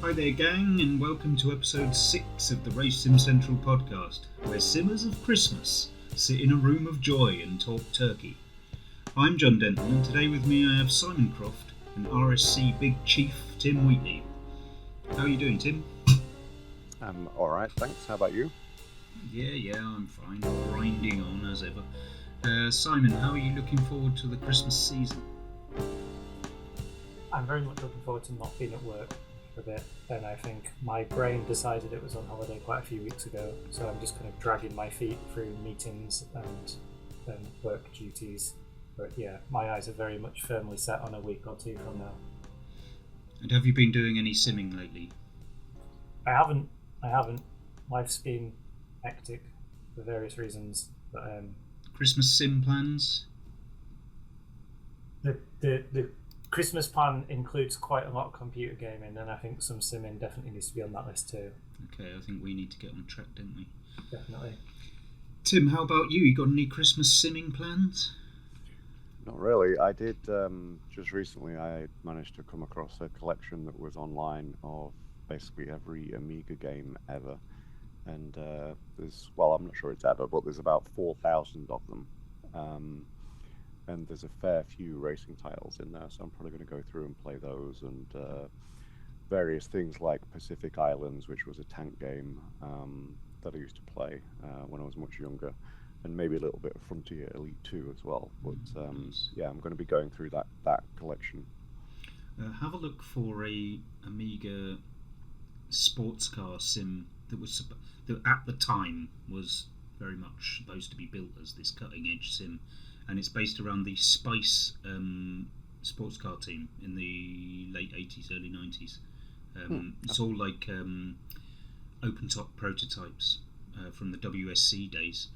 Hi there, gang, and welcome to episode 6 of the Race Sim Central podcast, where simmers of Christmas sit in a room of joy and talk turkey. I'm John Denton, and today with me I have Simon Croft and RSC Big Chief Tim Wheatley. How are you doing, Tim? I'm alright, thanks. How about you? Yeah, I'm fine. Grinding on as ever. Simon, how are you looking forward to the Christmas season? I'm very much looking forward to not being at work for a bit, and I think my brain decided it was on holiday quite a few weeks ago, so I'm just kind of dragging my feet through meetings and work duties. But yeah, my eyes are very much firmly set on a week or two from now. And have you been doing any simming lately? I haven't. Life's been hectic for various reasons, but Christmas sim plans? The Christmas plan includes quite a lot of computer gaming, and I think some simming definitely needs to be on that list too. Okay, I think we need to get on track, don't we? Definitely. Tim, how about you? You got any Christmas simming plans? Not really. I did, just recently I managed to come across a collection that was online of basically every Amiga game ever. And I'm not sure it's ever, but there's about 4,000 of them. And there's a fair few racing titles in there, so I'm probably going to go through and play those, and various things like Pacific Islands, which was a tank game that I used to play when I was much younger, and maybe a little bit of Frontier Elite 2 as well. But yeah, I'm going to be going through that collection. Have a look for a Amiga sports car sim that at the time was very much supposed to be built as this cutting edge sim, and it's based around the Spice sports car team in the late 80s, early 90s. It's all like open top prototypes from the WSC days.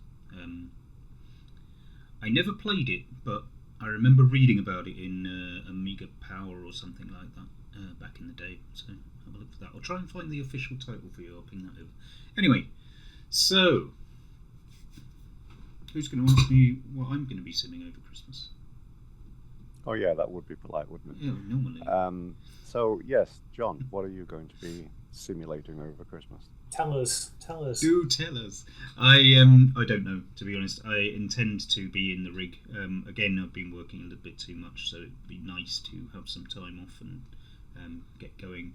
I never played it, but I remember reading about it in Amiga Power or something like that back in the day, so have a look for that. I'll try and find the official title for you, I'll ping that over. Anyway, so who's going to ask me what I'm going to be simming over Christmas? Oh yeah, that would be polite, wouldn't it? Yeah, normally. So yes, John, what are you going to be simulating over Christmas? Tell us. Do tell us. I don't know, to be honest. I intend to be in the rig. Again, I've been working a little bit too much, so it'd be nice to have some time off and get going.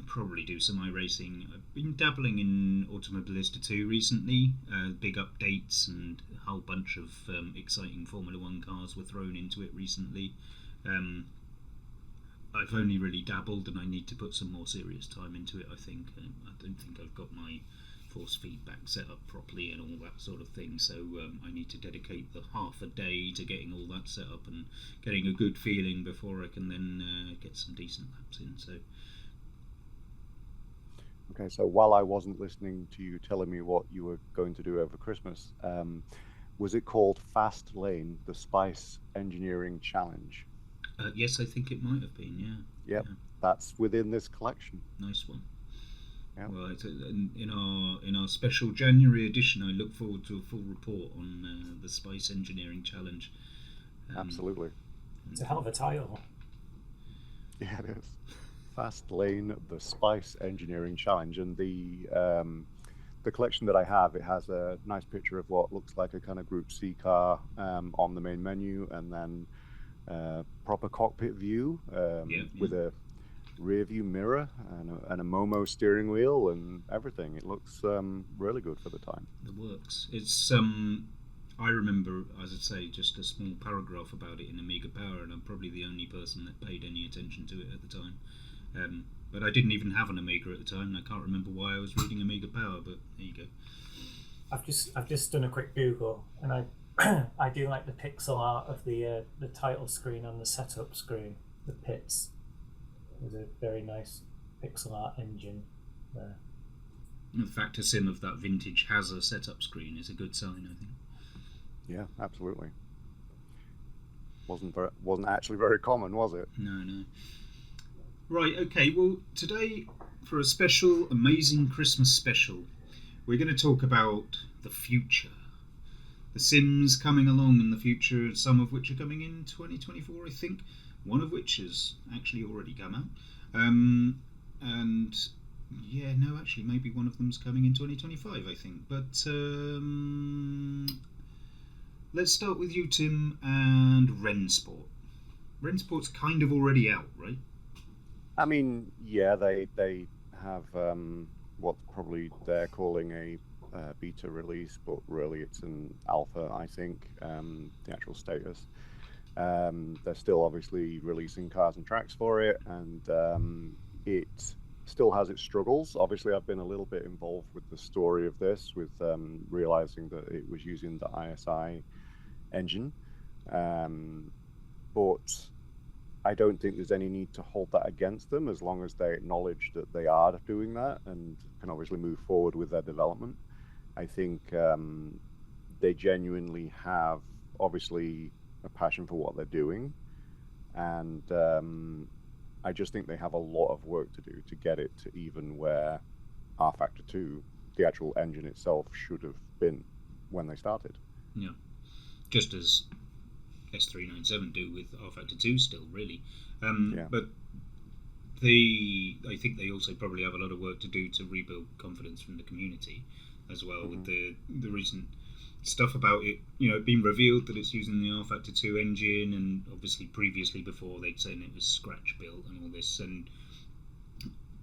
Probably do some iRacing. I've been dabbling in Automobilista 2 recently. Big updates and a whole bunch of exciting Formula 1 cars were thrown into it recently. I've only really dabbled, and I need to put some more serious time into it, I think. I don't think I've got my force feedback set up properly and all that sort of thing, so I need to dedicate the half a day to getting all that set up and getting a good feeling before I can then get some decent laps in. So. Okay, so while I wasn't listening to you telling me what you were going to do over Christmas, was it called Fast Lane, the Spice Engineering Challenge? Yes, I think it might have been, yeah. Yep, that's within this collection. Nice one. Yep. Well, in our special January edition, I look forward to a full report on the Spice Engineering Challenge. Absolutely. It's a hell of a title. Yeah, it is. Fast Lane, the Spice Engineering Challenge, and the collection that I have, it has a nice picture of what looks like a kind of Group C car on the main menu, and then proper cockpit view with a rear view mirror and a Momo steering wheel and everything. It looks really good for the time. The works. It's I remember, as I say, just a small paragraph about it in Amiga Power, and I'm probably the only person that paid any attention to it at the time. But I didn't even have an Amiga at the time, and I can't remember why I was reading Amiga Power, but there you go. I've just done a quick Google, and I do like the pixel art of the title screen on the setup screen, the pits. There's a very nice pixel art engine there. The fact a sim of that vintage has a setup screen is a good sign, I think. Yeah, absolutely. Wasn't actually very common, was it? No. Right, okay, well, today, for a special, amazing Christmas special, we're going to talk about the future. The Sims coming along in the future, some of which are coming in 2024, I think. One of which has actually already come out. and yeah, no, actually, maybe one of them's coming in 2025, I think. But let's start with you, Tim, and Rennsport. Rennsport's kind of already out, right? I mean, yeah, they have what probably they're calling a beta release, but really it's an alpha, I think, the actual status. They're still obviously releasing cars and tracks for it, and it still has its struggles. Obviously, I've been a little bit involved with the story of this, with realizing that it was using the ISI engine, but I don't think there's any need to hold that against them as long as they acknowledge that they are doing that and can obviously move forward with their development. I think they genuinely have obviously a passion for what they're doing, and I just think they have a lot of work to do to get it to even where R Factor 2, the actual engine itself, should have been when they started. Yeah, just as S397 do with R Factor 2 still, really. Yeah. But I think they also probably have a lot of work to do to rebuild confidence from the community as well, with the recent stuff about it, being revealed that it's using the R Factor 2 engine, and obviously previously before they'd said it was scratch built and all this, and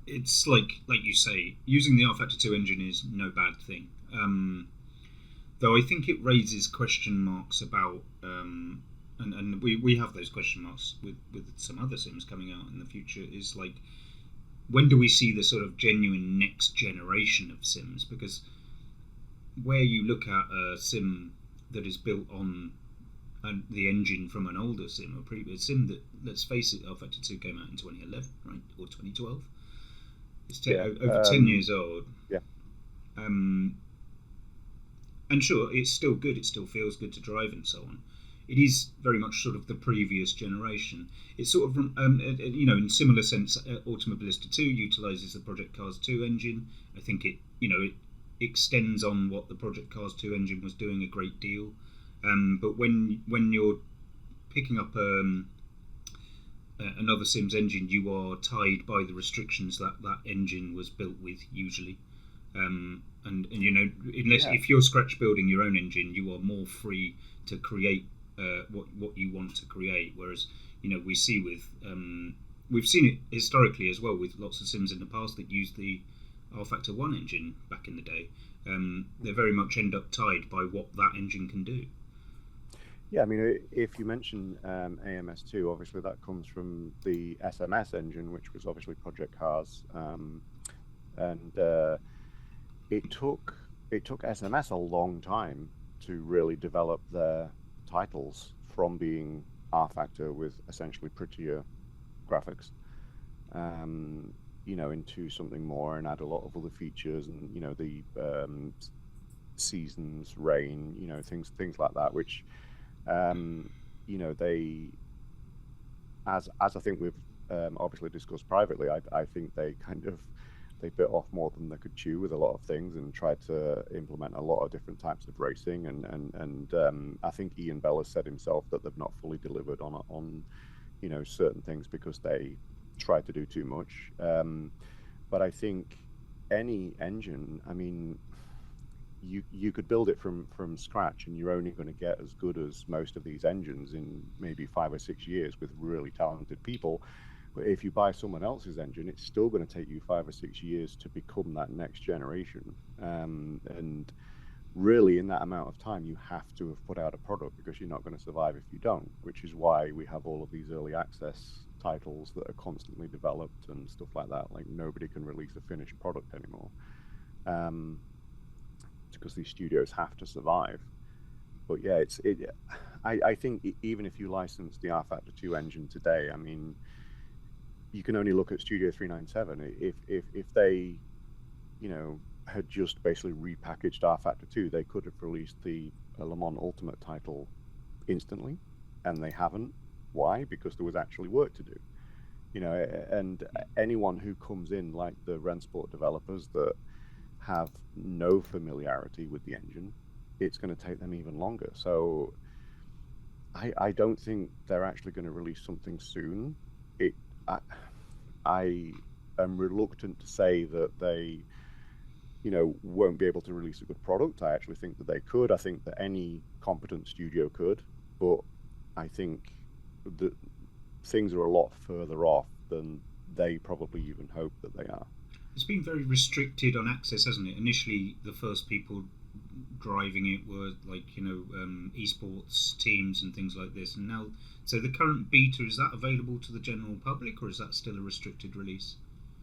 it's like you say, using the R Factor 2 engine is no bad thing. Though I think it raises question marks about, and we have those question marks with some other sims coming out in the future, is like, when do we see the sort of genuine next generation of sims? Because where you look at a sim that is built on the engine from an older sim, or previous sim that, let's face it, R Factor 2 came out in 2011, right? Or 2012. It's over 10 years old. Yeah. And sure, it's still good, it still feels good to drive and so on. It is very much sort of the previous generation. It's sort of, in similar sense, Automobilista 2 utilises the Project Cars 2 engine. I think it extends on what the Project Cars 2 engine was doing a great deal. But when you're picking up another Sims engine, you are tied by the restrictions that engine was built with, usually. And unless if you're scratch building your own engine, you are more free to create what you want to create. Whereas we see with we've seen it historically as well with lots of sims in the past that used the R Factor 1 engine back in the day. They very much end up tied by what that engine can do. Yeah, I mean, if you mention AMS2, obviously that comes from the SMS engine, which was obviously Project Cars, and it took SMS a long time to really develop their titles from being R Factor with essentially prettier graphics, into something more, and add a lot of other features, and the seasons, rain, things like that, which they, as I think we've obviously discussed privately, I think they bit off more than they could chew with a lot of things, and tried to implement a lot of different types of racing, and I think Ian Bell has said himself that they've not fully delivered on certain things because they tried to do too much. But I think any engine, I mean, you could build it from scratch, and you're only going to get as good as most of these engines in maybe 5 or 6 years with really talented people. But if you buy someone else's engine, it's still going to take you 5 or 6 years to become that next generation. And really, in that amount of time, you have to have put out a product, because you're not going to survive if you don't, which is why we have all of these early access titles that are constantly developed and stuff like that. Like, nobody can release a finished product anymore, because these studios have to survive. But yeah, I think even if you license the R Factor 2 engine today, I mean, you can only look at Studio 397. If they, had just basically repackaged R Factor 2, they could have released the Le Mans Ultimate title instantly, and they haven't. Why? Because there was actually work to do. And anyone who comes in, like the Rennsport developers that have no familiarity with the engine, it's going to take them even longer. So I don't think they're actually going to release something soon. I am reluctant to say that they, won't be able to release a good product. I actually think that they could. I think that any competent studio could, but I think that things are a lot further off than they probably even hope that they are. It's been very restricted on access, hasn't it? Initially, the first people driving it were esports teams and things like this, and now, so the current beta, is that available to the general public, or is that still a restricted release?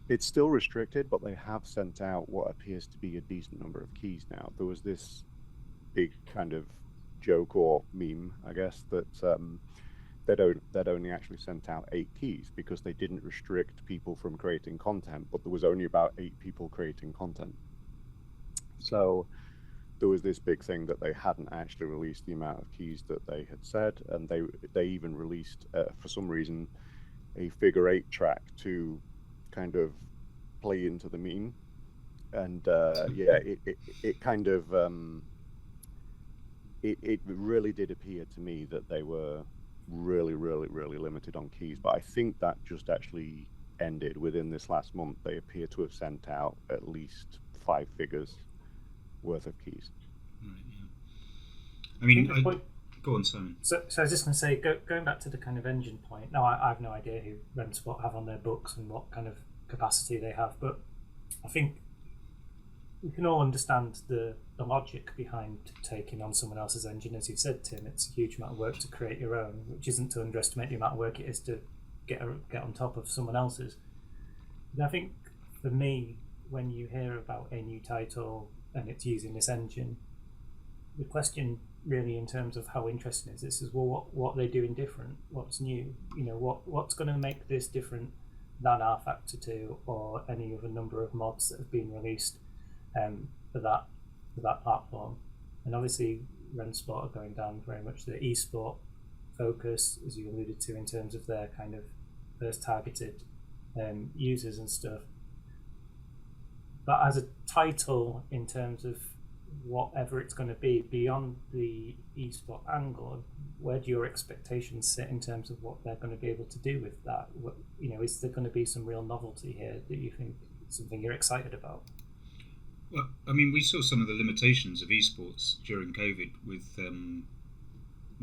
It's still restricted, but they have sent out what appears to be a decent number of keys now. There was this big kind of joke or meme, I guess, that they'd only actually sent out 8 keys because they didn't restrict people from creating content, but there was only about 8 people creating content. So there was this big thing that they hadn't actually released the amount of keys that they had said, and they even released, for some reason, a figure 8 track to kind of play into the meme. And it kind of it really did appear to me that they were really limited on keys, but I think that just actually ended within this last month. They appear to have sent out at least 5 figures worth of keys. Right, yeah. I mean, go on, Simon. So I was just going to say, going back to the kind of engine point. Now, I have no idea who Rennsport have on their books and what kind of capacity they have, but I think we can all understand the logic behind taking on someone else's engine. As you've said, Tim, it's a huge amount of work to create your own, which isn't to underestimate the amount of work it is to get on top of someone else's. And I think for me, when you hear about a new title and it's using this engine, the question really in terms of how interesting is this is, well, what are they doing different? What's new? What's going to make this different than R-Factor 2 or any other number of mods that have been released for that platform? And obviously Rennsport are going down very much the esport focus, as you alluded to, in terms of their kind of first targeted users and stuff. But as a title, in terms of whatever it's going to be beyond the esport angle, where do your expectations sit in terms of what they're going to be able to do with that? Is there going to be some real novelty here that you think something you're excited about? Well, I mean, we saw some of the limitations of esports during COVID with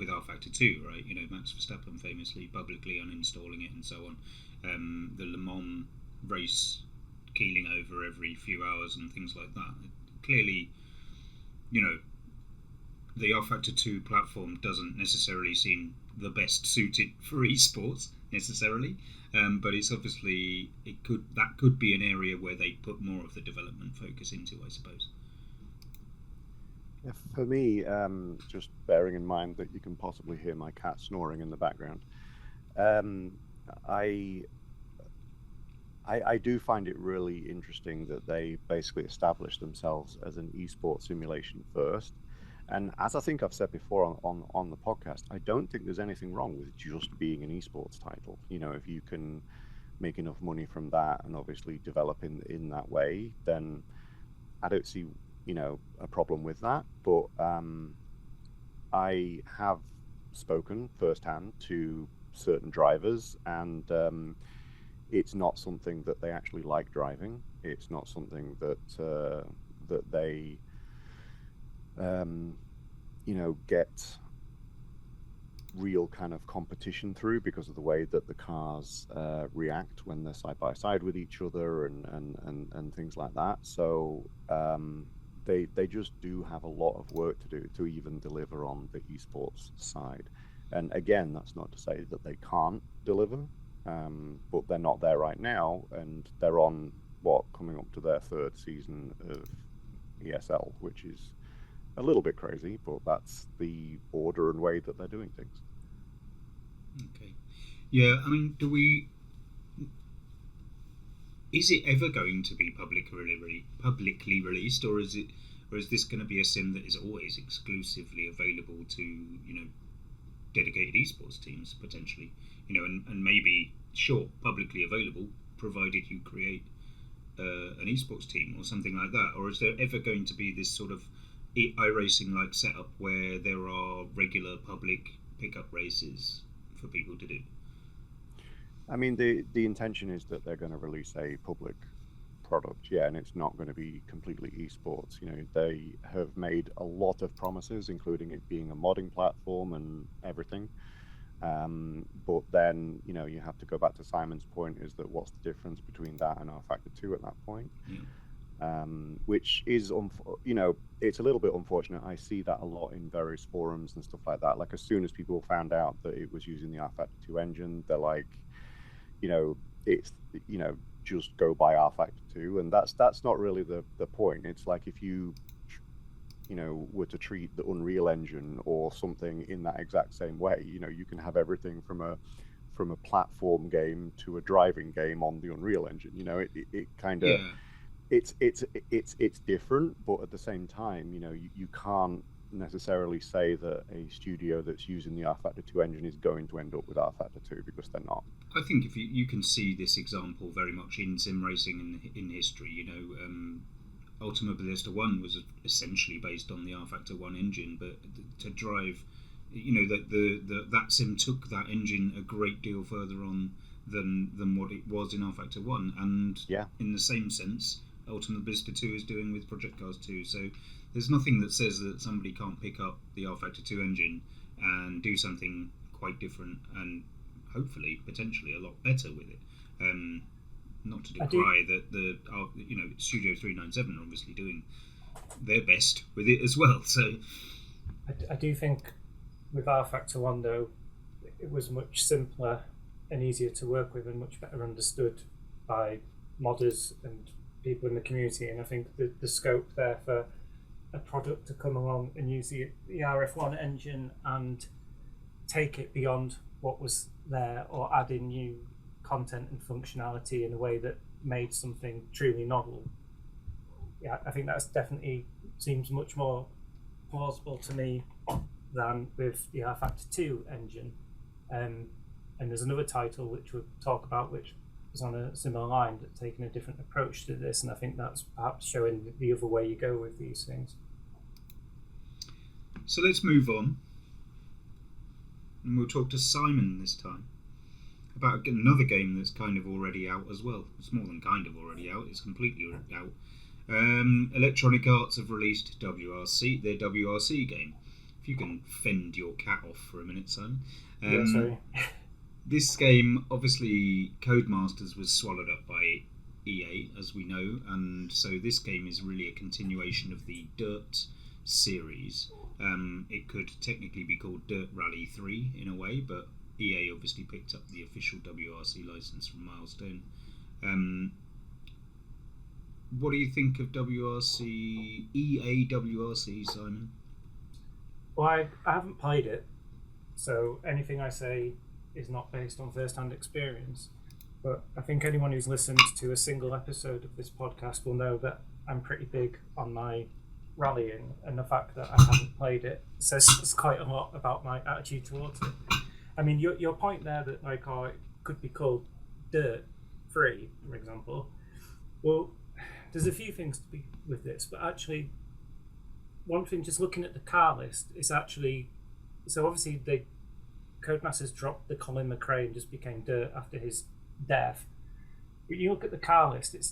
R-Factor 2, right? Max Verstappen famously publicly uninstalling it and so on. The Le Mans race keeling over every few hours and things like that. Clearly, the R-Factor 2 platform doesn't necessarily seem the best suited for esports necessarily, but it's obviously that could be an area where they put more of the development focus into, I suppose. Yeah, for me, just bearing in mind that you can possibly hear my cat snoring in the background, I do find it really interesting that they basically established themselves as an esports simulation first. And as I think I've said before on the podcast, I don't think there's anything wrong with just being an esports title. If you can make enough money from that and obviously develop in that way, then I don't see, a problem with that. But I have spoken firsthand to certain drivers, and it's not something that they actually like driving. It's not something that that they get real kind of competition through, because of the way that the cars react when they're side by side with each other and things like that. So they just do have a lot of work to do to even deliver on the esports side. And again, that's not to say that they can't deliver, but they're not there right now, and they're on coming up to their 3rd season of ESL, which is a little bit crazy, but that's the order and way that they're doing things. Okay. Yeah, I mean, is it ever going to be publicly released, or is this going to be a sim that is always exclusively available to, dedicated esports teams potentially, and maybe publicly available provided you create an esports team or something like that? Or is there ever going to be this sort of iRacing like setup where there are regular public pickup races for people to do? I mean, the intention is that they're going to release a public product, yeah, and it's not going to be completely esports. You know, they have made a lot of promises, including it being a modding platform and everything. But then, you know, you have to go back to Simon's point: is that what's the difference between that and R-Factor 2 at that point? Yeah. Which is, you know, it's a little bit unfortunate. I see that a lot in various forums and stuff like that. Like, as soon as people found out that it was using the R-Factor 2 engine, they're like, you know, it's, you know, just go buy R-Factor 2, and that's not really the point. It's like, if you know, were to treat the Unreal Engine or something in that exact same way, you know, you can have everything from a platform game to a driving game on the Unreal Engine. You know, it kind of, it's different, but at the same time, you know, you can't necessarily say that a studio that's using the R-Factor 2 engine is going to end up with R-Factor 2, because they're not. I think if you can see this example very much in sim racing in history. You know, Ultima Ballista 1 was essentially based on the R-Factor 1 engine, but to drive, you know, that sim took that engine a great deal further on than what it was in R-Factor 1, and in the same sense, Ultima Ballista 2 is doing with Project Cars 2. So there's nothing that says that somebody can't pick up the R-Factor 2 engine and do something quite different and hopefully potentially a lot better with it. Not to decry that the you know, Studio 397 are obviously doing their best with it as well. So I do think with R-Factor 1 though, it was much simpler and easier to work with and much better understood by modders and people in the community, and I think the scope there for a product to come along and use the RF1 engine and take it beyond what was there, or add in new content and functionality in a way that made something truly novel. Yeah, I think that's definitely seems much more plausible to me than with the R-Factor 2 engine. And there's another title which we'll talk about, which is on a similar line, but taking a different approach to this, and I think that's perhaps showing the other way you go with these things. So let's move on, and we'll talk to Simon this time about another game that's kind of already out as well. It's more than kind of already out, it's completely out. Electronic Arts have released WRC, their WRC game. If you can fend your cat off for a minute, Simon. Yeah, sorry. This game, obviously, Codemasters was swallowed up by EA, as we know, and so this game is really a continuation of the Dirt series. It could technically be called Dirt Rally 3 in a way, but EA obviously picked up the official WRC license from Milestone. What do you think of WRC, EA WRC, Simon? Well, I haven't played it, so anything I say is not based on first-hand experience. But I think anyone who's listened to a single episode of this podcast will know that I'm pretty big on my rallying, and the fact that I haven't played it says quite a lot about my attitude towards it. I mean, your point there that like, oh, it could be called Dirt 3, for example. Well, there's a few things to be with this, but actually, one thing, just looking at the car list, is actually, so obviously they Codemasters dropped the Colin McRae and just became Dirt after his death. But you look at the car list, it's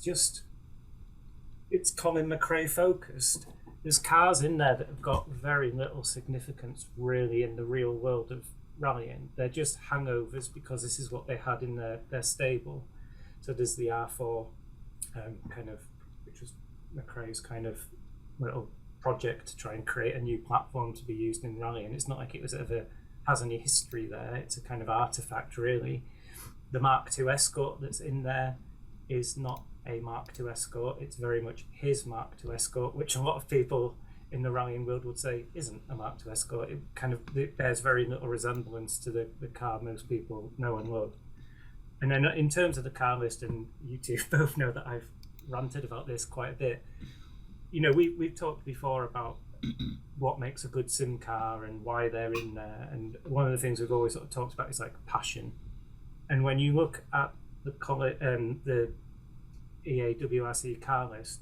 Colin McRae focused. There's cars in there that have got very little significance really in the real world of rallying. They're just hangovers because this is what they had in their stable. So there's the R4 kind of, which was McRae's kind of little project to try and create a new platform to be used in rallying. It's not like it was ever has any history there. It's a kind of artifact, really. The Mark II Escort that's in there is not a Mark II Escort. It's very much his Mark II Escort, which a lot of people in the rallying world would say isn't a Mark II Escort. It bears very little resemblance to the car most people know and love. And then in terms of the car list, and you two both know that I've ranted about this quite a bit. You know, we've talked before about what makes a good sim car and why they're in there, and one of the things we've always sort of talked about is like passion. And when you look at the EA WRC car list,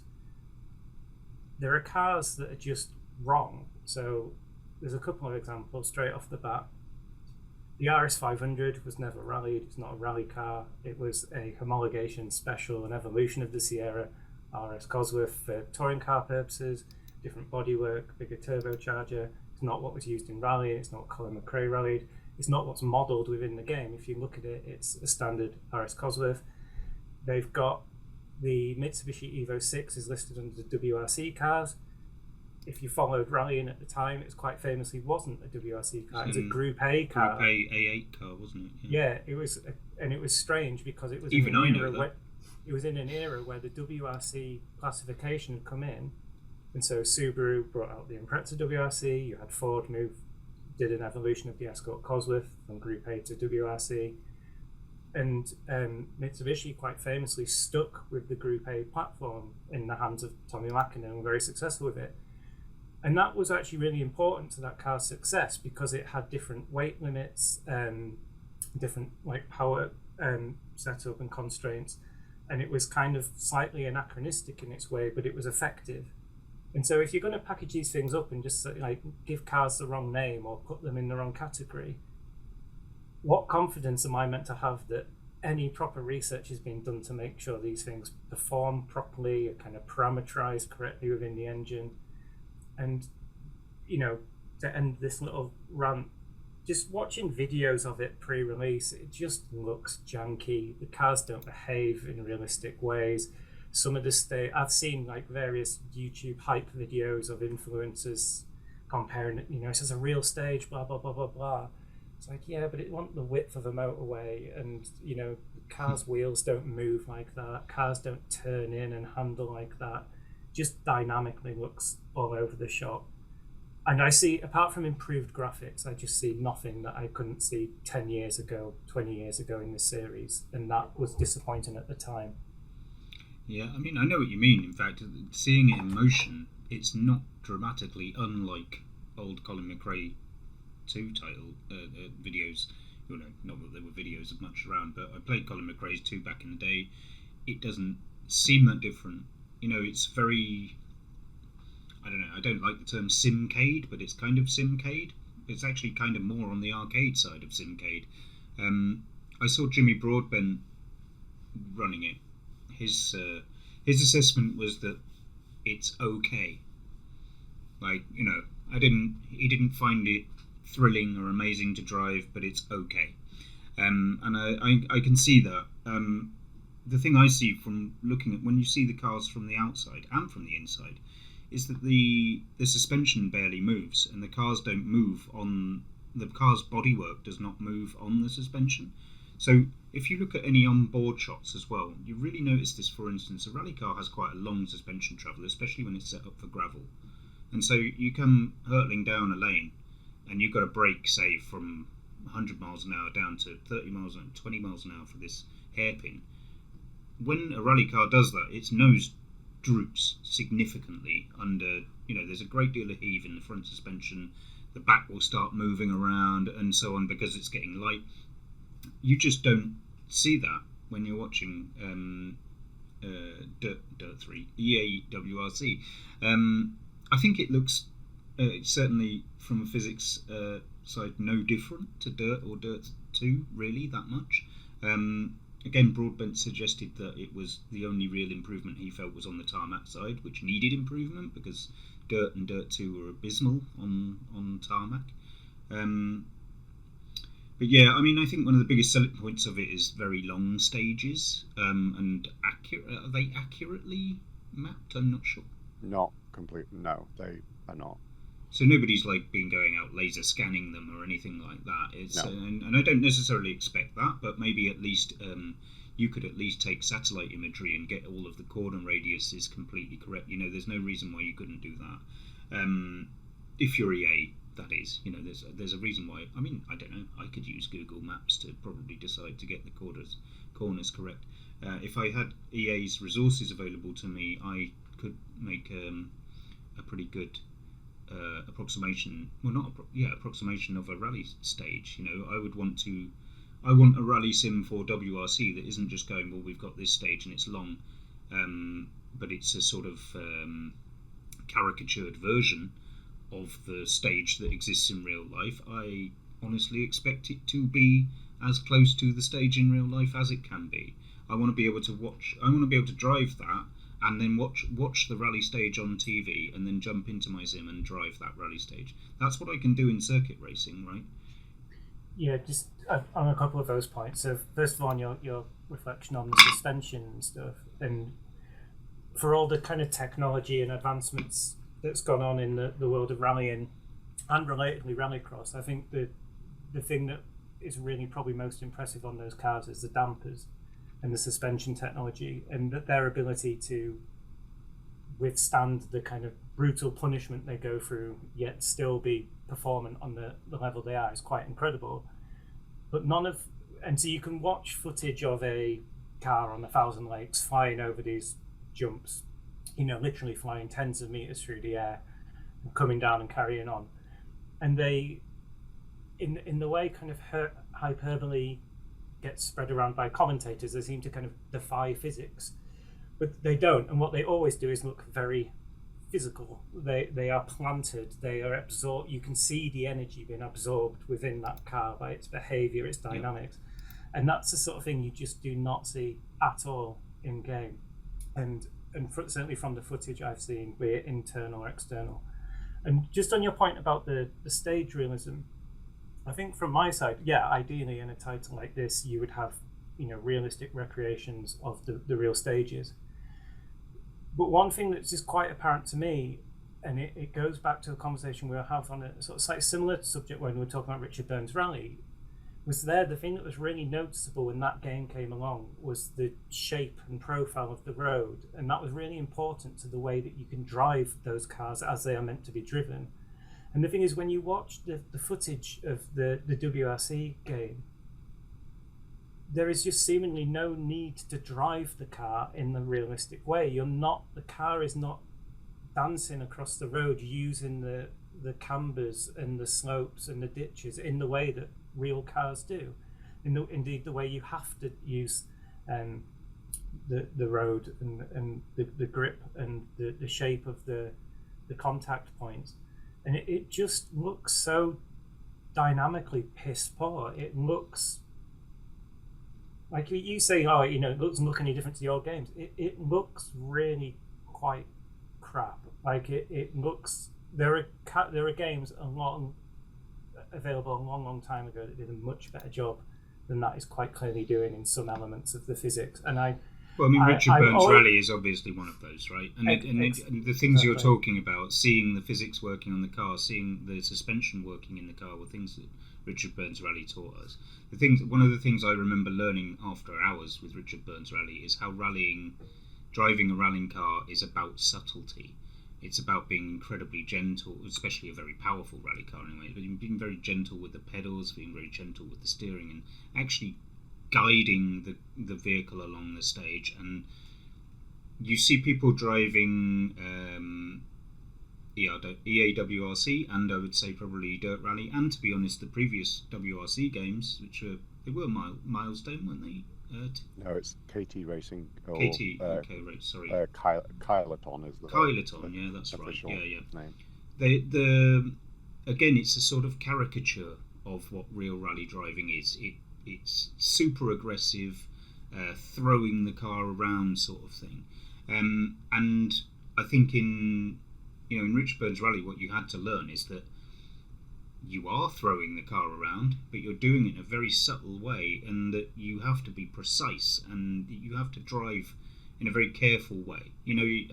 there are cars that are just wrong. So there's a couple of examples straight off the bat. The RS500 was never rallied. It's not a rally car. It was a homologation special, an evolution of the Sierra RS Cosworth for touring car purposes, different bodywork, bigger turbocharger. It's not what was used in rally. It's not what Colin McRae rallied. It's not what's modelled within the game. If you look at it, it's a standard RS Cosworth. They've got the Mitsubishi Evo 6 is listed under the WRC cars. If you followed rallying at the time, it quite famously wasn't a WRC car. It was a Group A car. Group A A8 car, wasn't it? Yeah, it was, and it was strange because it was Even in I an know era that. where it was in an era where the WRC classification had come in, and so Subaru brought out the Impreza WRC. You had Ford did an evolution of the Escort Cosworth from Group A to WRC, and Mitsubishi quite famously stuck with the Group A platform in the hands of Tommy Mäkinen and were very successful with it. And that was actually really important to that car's success because it had different weight limits, different like power setup and constraints, and it was kind of slightly anachronistic in its way, but it was effective. And so if you're going to package these things up and just like give cars the wrong name or put them in the wrong category, what confidence am I meant to have that any proper research is being done to make sure these things perform properly, are kind of parameterized correctly within the engine? And, you know, to end this little rant, just watching videos of it pre-release, it just looks janky. The cars don't behave in realistic ways. Some of the I've seen like various YouTube hype videos of influencers comparing it, you know, it says a real stage, blah, blah, blah, blah, blah. It's like, yeah, but it wants the width of a motorway, and, you know, cars' wheels don't move like that. Cars don't turn in and handle like that. Just dynamically looks all over the shop. And I see, apart from improved graphics, I just see nothing that I couldn't see 10 years ago, 20 years ago in this series. And that was disappointing at the time. Yeah, I mean, I know what you mean. In fact, seeing it in motion, it's not dramatically unlike old Colin McRae 2 title videos. You know, not that there were videos of much around, but I played Colin McRae's 2 back in the day. It doesn't seem that different. You know, it's very, I don't know, I don't like the term simcade, but it's kind of simcade. It's actually kind of more on the arcade side of simcade. I saw Jimmy Broadbent running it. His assessment was that it's okay. Like, you know, he didn't find it thrilling or amazing to drive, but it's okay. And I can see that. The thing I see from looking at when you see the cars from the outside and from the inside is that the suspension barely moves, and the cars don't move on the car's bodywork does not move on the suspension. So if you look at any onboard shots as well, you really notice this. For instance, a rally car has quite a long suspension travel, especially when it's set up for gravel, and so you come hurtling down a lane and you've got to brake, say, from 100 miles an hour down to 30 miles an hour, 20 miles an hour for this hairpin. When a rally car does that, its nose droops significantly under, you know, there's a great deal of heave in the front suspension, the back will start moving around and so on because it's getting light. You just don't see that when you're watching Dirt 3, EA WRC. I think it looks, certainly from a physics side, no different to Dirt or Dirt 2, really, that much. Again, Broadbent suggested that it was the only real improvement he felt was on the tarmac side, which needed improvement because Dirt and Dirt 2 were abysmal on tarmac. But yeah, I mean, I think one of the biggest selling points of it is very long stages, and are they accurately mapped? I'm not sure. Not completely. No, they are not. So nobody's like been going out laser scanning them or anything like that. It's No. And I don't necessarily expect that, but maybe at least you could at least take satellite imagery and get all of the corner radiuses completely correct. You know, there's no reason why you couldn't do that. If you're EA, that is. You know, there's a reason why. I mean, I don't know. I could use Google Maps to probably decide to get the corners correct. If I had EA's resources available to me, I could make a pretty good approximation. Well, approximation of a rally stage. You know, I want a rally sim for WRC that isn't just going, well, we've got this stage and it's long, but it's a sort of caricatured version of the stage that exists in real life. I honestly expect it to be as close to the stage in real life as it can be. I want to be able to watch. I want to be able to drive that, and then watch the rally stage on TV, and then jump into my sim and drive that rally stage. That's what I can do in circuit racing, right? Yeah, just on a couple of those points. So first of all, on your reflection on the suspension and stuff, and for all the kind of technology and advancements that's gone on in the world of rallying and relatedly rallycross, I think the thing that is really probably most impressive on those cars is the dampers and the suspension technology, and that their ability to withstand the kind of brutal punishment they go through, yet still be performant on the level they are, is quite incredible. But and so you can watch footage of a car on 1,000 lakes flying over these jumps, literally flying tens of meters through the air, and coming down and carrying on. And they, in the way kind of hyperbole gets spread around by commentators, they seem to kind of defy physics, but they don't. And what they always do is look very physical. They are planted. They are absorbed. You can see the energy being absorbed within that car by its behavior, its dynamics, and that's the sort of thing you just do not see at all in game. And certainly from the footage I've seen, be it internal or external. And just on your point about the stage realism, I think from my side, ideally in a title like this, you would have, realistic recreations of the real stages. But one thing that's just quite apparent to me, and it goes back to a conversation we'll have on a sort of slightly similar subject when we were talking about Richard Burns Rally, was the thing that was really noticeable when that game came along was the shape and profile of the road, and that was really important to the way that you can drive those cars as they are meant to be driven. And the thing is, when you watch the footage of the WRC game, there is just seemingly no need to drive the car in the realistic way. The car is not dancing across the road using the cambers and the slopes and the ditches in the way that real cars do. Indeed, the way you have to use the road and the grip and the shape of the contact points. And it just looks so dynamically piss poor. It looks like you say, it doesn't look any different to the old games. It looks really quite crap. Like it looks. There are games available a long time ago that did a much better job than that is quite clearly doing in some elements of the physics. And Richard Burns Rally is obviously one of those, right? And the things you're talking about, seeing the physics working on the car, seeing the suspension working in the car, were things that Richard Burns Rally taught us. One of the things I remember learning after hours with Richard Burns Rally is how driving a rallying car is about subtlety. It's about being incredibly gentle, especially a very powerful rally car anyway, but being very gentle with the pedals, being very gentle with the steering, and actually guiding the vehicle along the stage. And you see people driving EAWRC, and I would say probably Dirt Rally, and to be honest, the previous WRC games, they were milestone, weren't they? No, it's KT Racing. KT, okay, right, sorry. Kyleton is the Kyleton, yeah, that's right. Yeah. Name. Again, it's a sort of caricature of what real rally driving is. It's super aggressive, throwing the car around sort of thing. And I think in Richard Burns Rally, what you had to learn is that you are throwing the car around, but you're doing it in a very subtle way, and that you have to be precise, and you have to drive in a very careful way.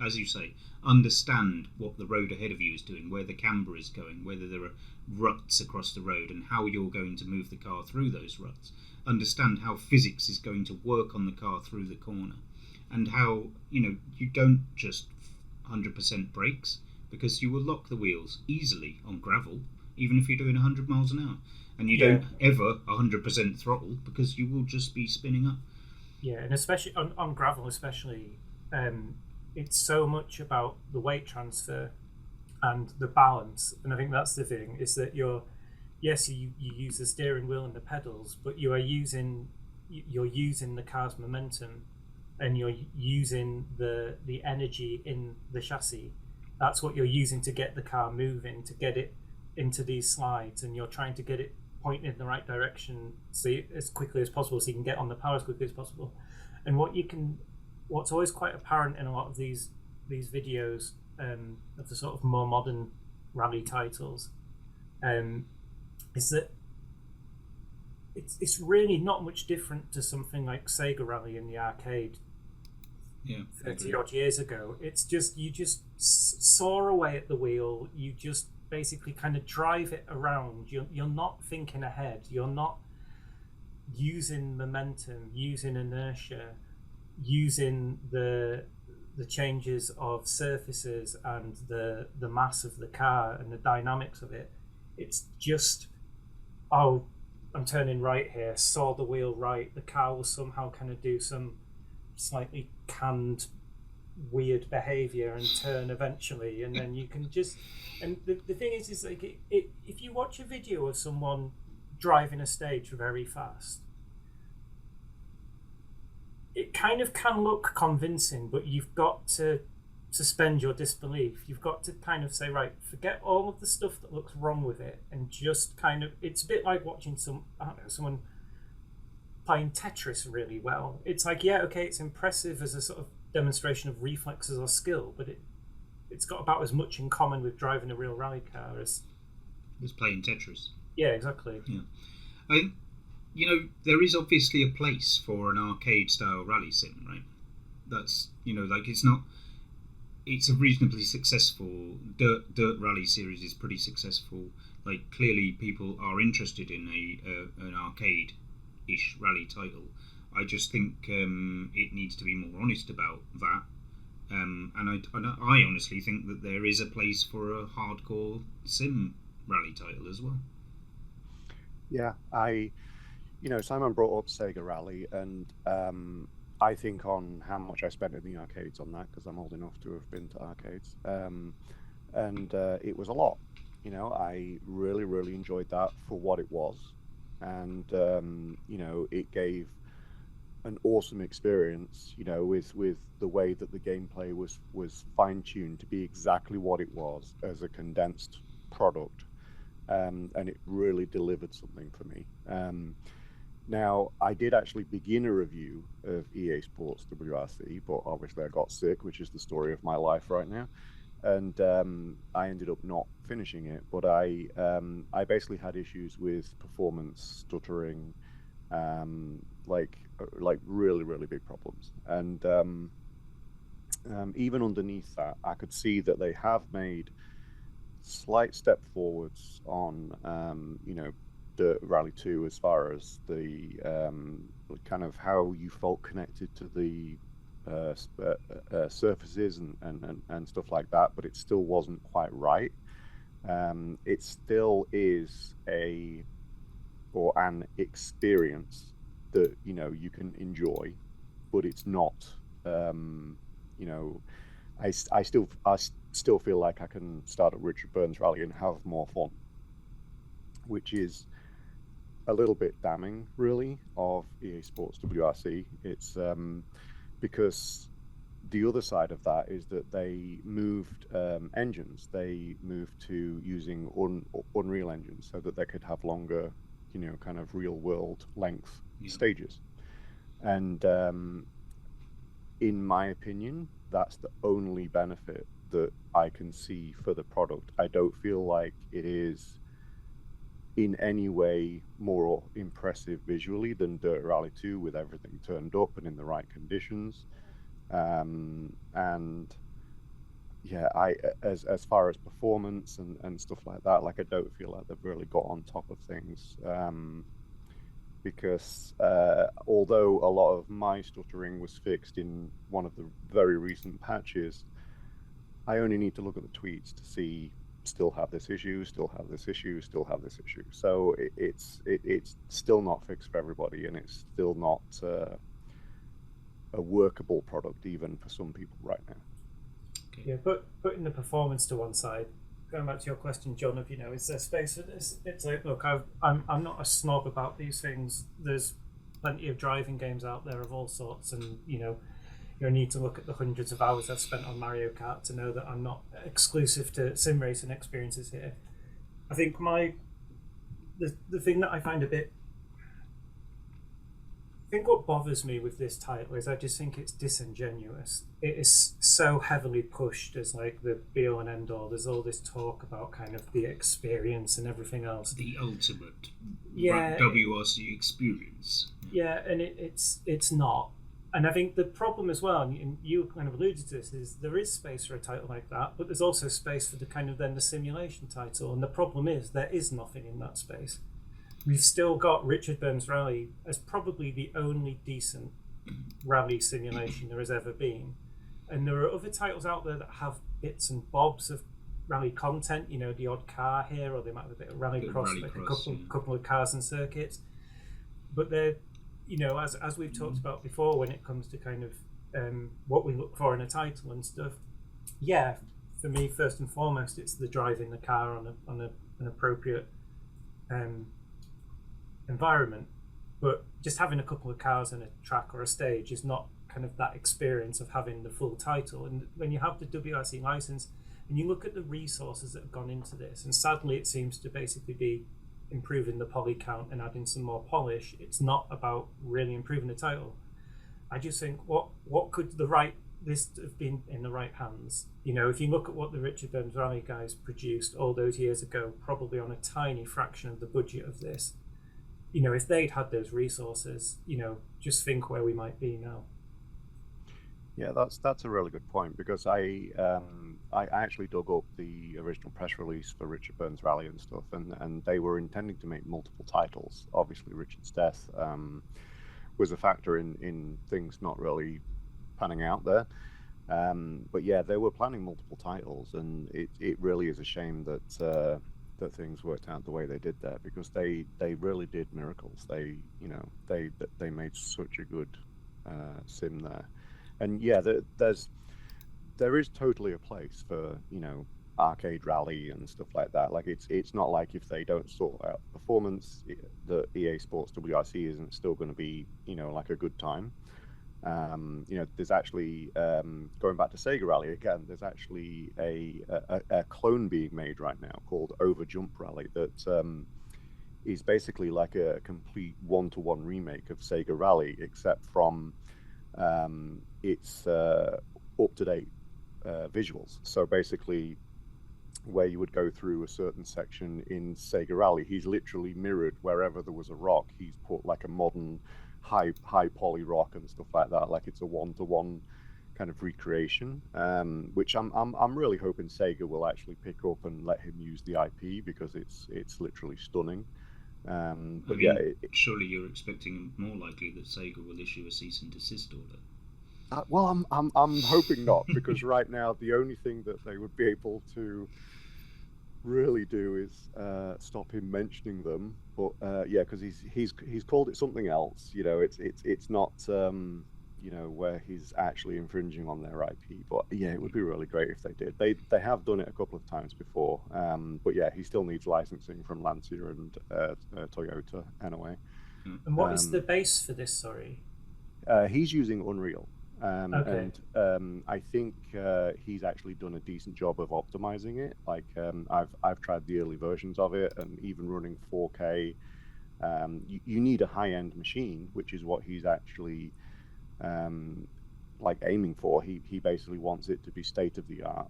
As you say, understand what the road ahead of you is doing, where the camber is going, whether there are ruts across the road, and how you're going to move the car through those ruts. Understand how physics is going to work on the car through the corner, and how you don't just 100% brakes, because you will lock the wheels easily on gravel, even if you're doing 100 miles an hour, and you don't ever 100% throttle, because you will just be spinning up. Yeah, and especially on gravel, it's so much about the weight transfer and the balance. And I think that's the thing, is that you use the steering wheel and the pedals, but you're using the car's momentum, and you're using the energy in the chassis. That's what you're using to get the car moving, to get it into these slides, and you're trying to get it pointing in the right direction as quickly as possible, so you can get on the power as quickly as possible. And what's always quite apparent in a lot of these videos of the sort of more modern rally titles is that it's really not much different to something like Sega Rally in the arcade 30 odd years ago. It's just, you just saw away at the wheel, you just basically kind of drive it around. You're not thinking ahead, you're not using momentum, using inertia, using the changes of surfaces and the mass of the car and the dynamics of it. It's just, oh, I'm turning right here, saw the wheel right, the car will somehow kind of do some slightly canned weird behavior and turn eventually, and then you can just, and the thing is like if you watch a video of someone driving a stage very fast, it kind of can look convincing, but you've got to suspend your disbelief. You've got to kind of say, right, forget all of the stuff that looks wrong with it, and just kind of, it's a bit like watching someone playing Tetris really well. It's like, yeah, okay, it's impressive as a sort of demonstration of reflexes or skill, but it's got about as much in common with driving a real rally car as playing Tetris. Yeah, exactly. Yeah. There is obviously a place for an arcade-style rally sim, right? That's, it's a reasonably successful, Dirt Rally series is pretty successful. Like, clearly people are interested in an arcade-ish rally title. I just think it needs to be more honest about that. And I honestly think that there is a place for a hardcore sim rally title as well. Yeah, Simon brought up Sega Rally, and I think on how much I spent in the arcades on that, because I'm old enough to have been to arcades, and it was a lot. I really, really enjoyed that for what it was, and it gave an awesome experience. With the way that the gameplay was fine-tuned to be exactly what it was as a condensed product, and it really delivered something for me. Now, I did actually begin a review of EA Sports WRC, but obviously I got sick, which is the story of my life right now, and I ended up not finishing it. But I basically had issues with performance, stuttering, like really, really big problems. And even underneath that, I could see that they have made slight step forwards on Dirt Rally 2 as far as the kind of how you felt connected to the surfaces and stuff like that, but it still wasn't quite right. It still is an experience that you can enjoy, but it's not. I still feel like I can start at Richard Burns Rally and have more fun, which is a little bit damning, really, of EA Sports WRC. It's because the other side of that is that they moved engines. They moved to using Unreal engines so that they could have longer, kind of real world length stages. And in my opinion, that's the only benefit that I can see for the product. I don't feel like it is in any way more impressive visually than Dirt Rally 2, with everything turned up and in the right conditions. And yeah, as far as performance and stuff like that, like, I don't feel like they've really got on top of things. Because although a lot of my stuttering was fixed in one of the very recent patches, I only need to look at the tweets to see still have this issue, still have this issue, still have this issue. So it's still not fixed for everybody, and it's still not a workable product even for some people right now. Okay. Yeah, but putting the performance to one side, going back to your question, John, of is there space for this? It's like, look, I'm not a snob about these things. There's plenty of driving games out there of all sorts, and you need to look at the hundreds of hours I've spent on Mario Kart to know that I'm not exclusive to sim racing experiences here. I think my the thing that I find a bit, I think what bothers me with this title is I just think it's disingenuous. It is so heavily pushed as like the be all and end all. There's all this talk about kind of the experience and everything else. The ultimate Yeah, WRC experience. yeah, and it's not. And I think the problem as well, and you kind of alluded to this, is there is space for a title like that, but there's also space for the kind of then the simulation title. And the problem is there is nothing in that space. We've still got Richard Burns Rally as probably the only decent rally simulation there has ever been. And there are other titles out there that have bits and bobs of rally content, you know, the odd car here, or they might have a bit of rallycross, like a couple of cars and circuits. But they're, you know, as we've talked about before, when it comes to kind of what we look for in a title and stuff, yeah, for me, first and foremost, it's the driving the car on an appropriate environment. But just having a couple of cars and a track or a stage is not kind of that experience of having the full title. And when you have the WRC license and you look at the resources that have gone into this, and sadly it seems to basically be improving the poly count and adding some more polish, it's not about really improving the title. I just think what could this have been in the right hands? You know, if you look at what the Richard Burns Rally guys produced all those years ago, probably on a tiny fraction of the budget of this, you know, if they'd had those resources, you know, just think where we might be now. Yeah, that's a really good point, because I actually dug up the original press release for Richard Burns Rally and stuff, and they were intending to make multiple titles. Obviously, Richard's death was a factor in things not really panning out there. But yeah, they were planning multiple titles, and it really is a shame that that things worked out the way they did there, because they really did miracles. They made such a good sim there. And yeah, there is totally a place for, you know, arcade rally and stuff like that. Like it's not like if they don't sort out performance, the EA Sports WRC isn't still going to be, you know, like a good time. You know, there's actually going back to Sega Rally again. There's actually a clone being made right now called Over Jump Rally that is basically like a complete one-to-one remake of Sega Rally, except from its up-to-date visuals. So basically, where you would go through a certain section in Sega Rally, he's literally mirrored wherever there was a rock. He's put like a modern high poly rock and stuff like that. Like it's a one-to-one kind of recreation, which I'm really hoping Sega will actually pick up and let him use the IP, because it's literally stunning. But yeah, surely you're expecting more likely that Sega will issue a cease and desist order. Well, I'm hoping not, because right now the only thing that they would be able to really do is stop him mentioning them. But yeah, because he's called it something else. You know, it's not you know, where he's actually infringing on their IP. But yeah, it would be really great if they did. They have done it a couple of times before. But yeah, he still needs licensing from Lancia and Toyota anyway. And what is the base for this? Sorry. He's using Unreal. Okay. And I think he's actually done a decent job of optimizing it. Like I've tried the early versions of it, and even running 4K, you need a high-end machine, which is what he's actually like aiming for. He basically wants it to be state of the art,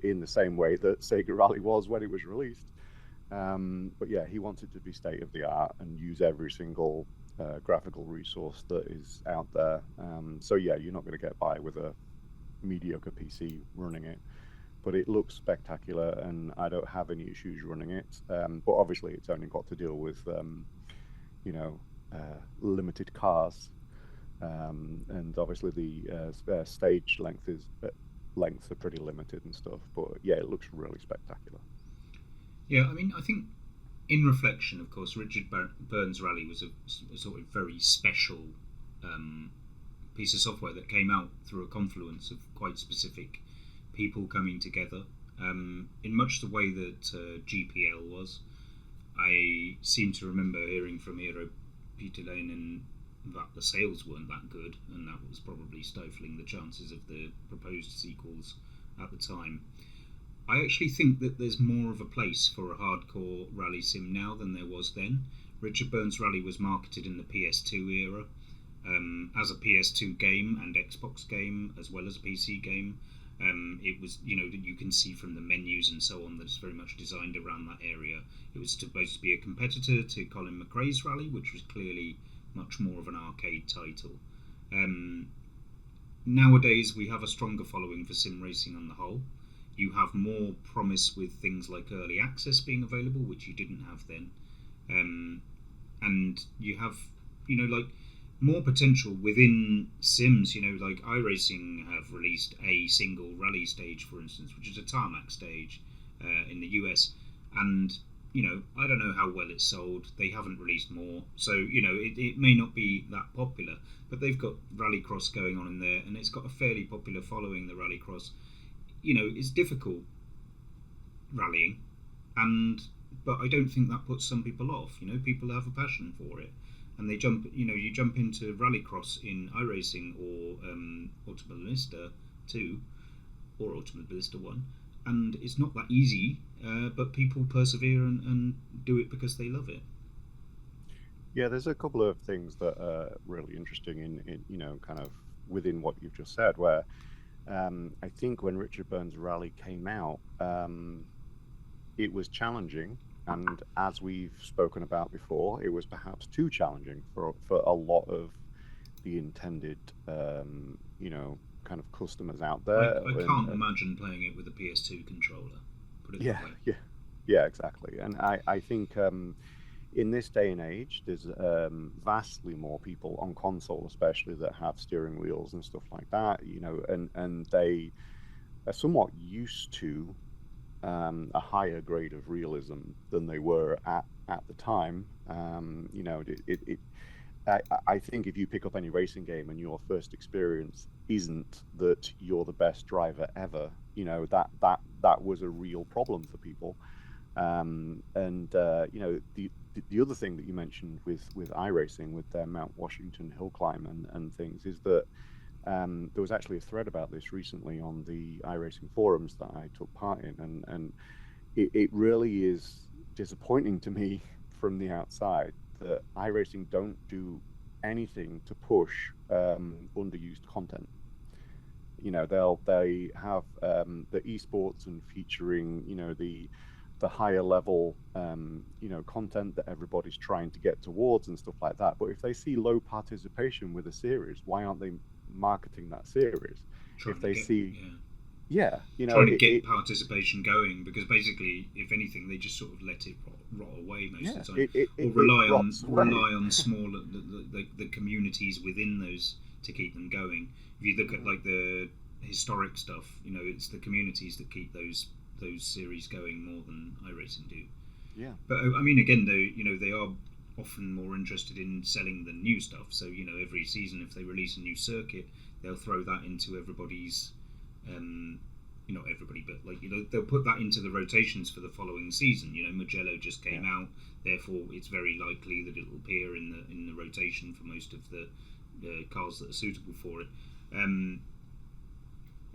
in the same way that Sega Rally was when it was released. But yeah, he wants it to be state of the art and use every single graphical resource that is out there. So yeah, you're not going to get by with a mediocre PC running it, but it looks spectacular, and I don't have any issues running it. But obviously, it's only got to deal with you know, limited cars, and obviously the stage lengths are pretty limited and stuff. But yeah, it looks really spectacular. Yeah, I mean, I think in reflection, of course, Richard Burns Rally was a sort of very special piece of software that came out through a confluence of quite specific people coming together, in much the way that GPL was. I seem to remember hearing from Eero Pietiläinen that the sales weren't that good, and that was probably stifling the chances of the proposed sequels at the time. I actually think that there's more of a place for a hardcore rally sim now than there was then. Richard Burns Rally was marketed in the PS2 era as a PS2 game and Xbox game as well as a PC game. It was, you can see from the menus and so on that it's very much designed around that area. It was supposed to be a competitor to Colin McRae's Rally, which was clearly much more of an arcade title. Nowadays, we have a stronger following for sim racing on the whole. You have more promise with things like early access being available, which you didn't have then. And you have, more potential within sims. Like iRacing have released a single rally stage, for instance, which is a tarmac stage in the US. And, I don't know how well it's sold. They haven't released more. So, it may not be that popular, but they've got Rallycross going on in there, and it's got a fairly popular following, the Rallycross. It's difficult rallying, but I don't think that puts some people off. People have a passion for it, and they jump. You jump into Rallycross in iRacing or Automobilista 2 or Automobilista 1, and it's not that easy, but people persevere and do it because they love it. Yeah, there's a couple of things that are really interesting in kind of within what you've just said, where I think when Richard Burns Rally came out, it was challenging, and as we've spoken about before, it was perhaps too challenging for a lot of the intended, kind of customers out there. I can't imagine playing it with a PS2 controller. Put it that way. Yeah, exactly. And I think in this day and age, there's vastly more people on console, especially, that have steering wheels and stuff like that, and they are somewhat used to a higher grade of realism than they were at the time. I think if you pick up any racing game and your first experience isn't that you're the best driver ever, that was a real problem for people. The other thing that you mentioned with iRacing, with their Mount Washington hill climb and things, is that there was actually a thread about this recently on the iRacing forums that I took part in, and it really is disappointing to me from the outside that iRacing don't do anything to push underused content. They have the esports and featuring the higher level content that everybody's trying to get towards and stuff like that. But if they see low participation with a series, why aren't they marketing that series? Trying to get participation going, because basically, if anything, they just sort of let it rot away most of the time, or rely on smaller the communities within those to keep them going. If you look at like the historic stuff, it's the communities that keep those series going more than iRacing do. Yeah. But I mean, again, though, they are often more interested in selling the new stuff. So, every season, if they release a new circuit, they'll throw that into everybody's, not everybody, but they'll put that into the rotations for the following season. Mugello just came out, therefore it's very likely that it'll appear in the rotation for most of the cars that are suitable for it.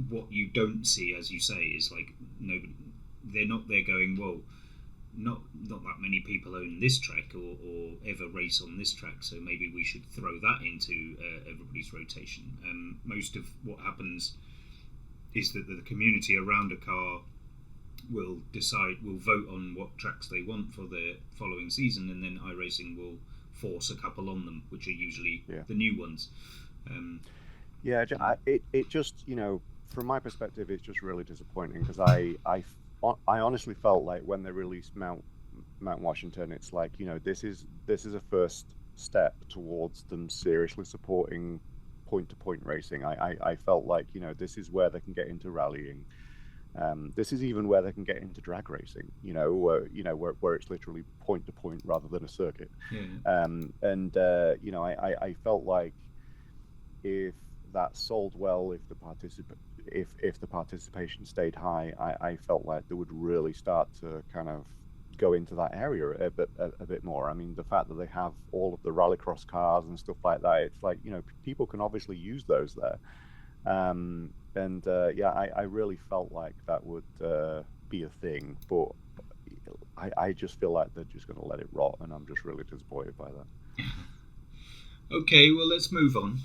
What you don't see, as you say, is they're not there going, well, not that many people own this track or ever race on this track, so maybe we should throw that into everybody's rotation. Most of what happens is that the community around a car will vote on what tracks they want for the following season, and then iRacing will force a couple on them, which are usually the new ones. It just, from my perspective, it's just really disappointing, because I honestly felt like when they released Mount Washington, it's like, this is a first step towards them seriously supporting point-to-point racing. I felt like, this is where they can get into rallying. This is even where they can get into drag racing, where it's literally point-to-point rather than a circuit. I felt like if that sold well, if the participation stayed high, I felt like they would really start to kind of go into that area a bit more. I mean, the fact that they have all of the rallycross cars and stuff like that, it's like, people can obviously use those there. I really felt like that would be a thing, but I just feel like they're just going to let it rot, and I'm just really disappointed by that. Okay, well, let's move on.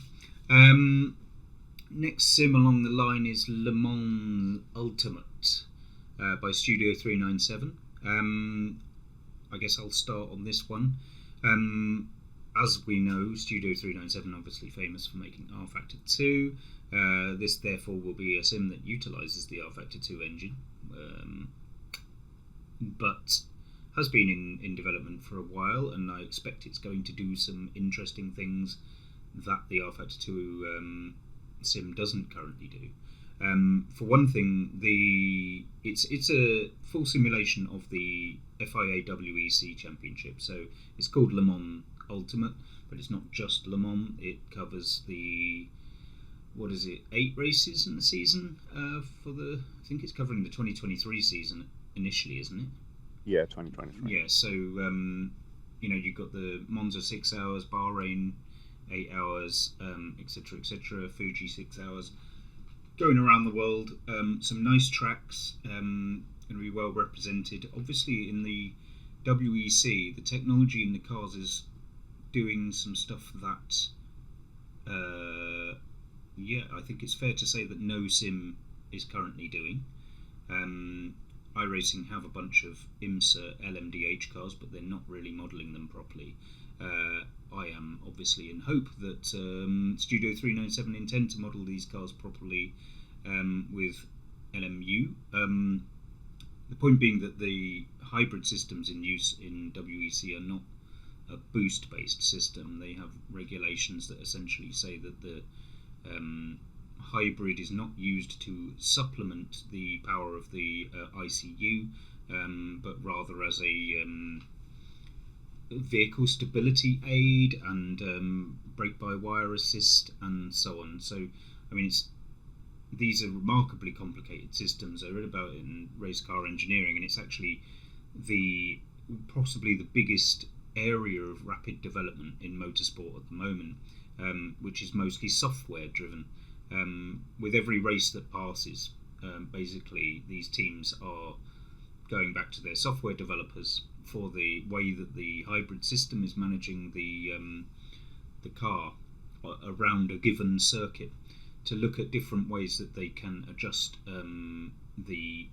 Next sim along the line is Le Mans Ultimate by Studio 397. I guess I'll start on this one. As we know, Studio 397 obviously famous for making R Factor 2. This therefore will be a sim that utilises the R Factor 2 engine, but has been in development for a while, and I expect it's going to do some interesting things that the R Factor 2 sim doesn't currently do. For one thing, it's a full simulation of the FIA WEC Championship, so it's called Le Mans Ultimate, but it's not just Le Mans. It covers the 8 races in the season I think it's covering the 2023 season initially, isn't it? Yeah, 2023. Yeah, so you've got the Monza 6 hours, Bahrain 8 hours, etc., etc., Fuji 6 hours, going around the world. Some nice tracks, going to be well represented. Obviously, in the WEC, the technology in the cars is doing some stuff that, I think it's fair to say that no sim is currently doing. iRacing have a bunch of IMSA LMDH cars, but they're not really modelling them properly. I am obviously in hope that Studio 397 intend to model these cars properly with LMU. The point being that the hybrid systems in use in WEC are not a boost-based system. They have regulations that essentially say that the hybrid is not used to supplement the power of the ICU, but rather as a vehicle stability aid and brake-by-wire assist and so on. So, I mean, these are remarkably complicated systems. I read about it in race car engineering, and it's actually possibly the biggest area of rapid development in motorsport at the moment, which is mostly software driven. With every race that passes, basically these teams are going back to their software developers for the way that the hybrid system is managing the car around a given circuit, to look at different ways that they can adjust the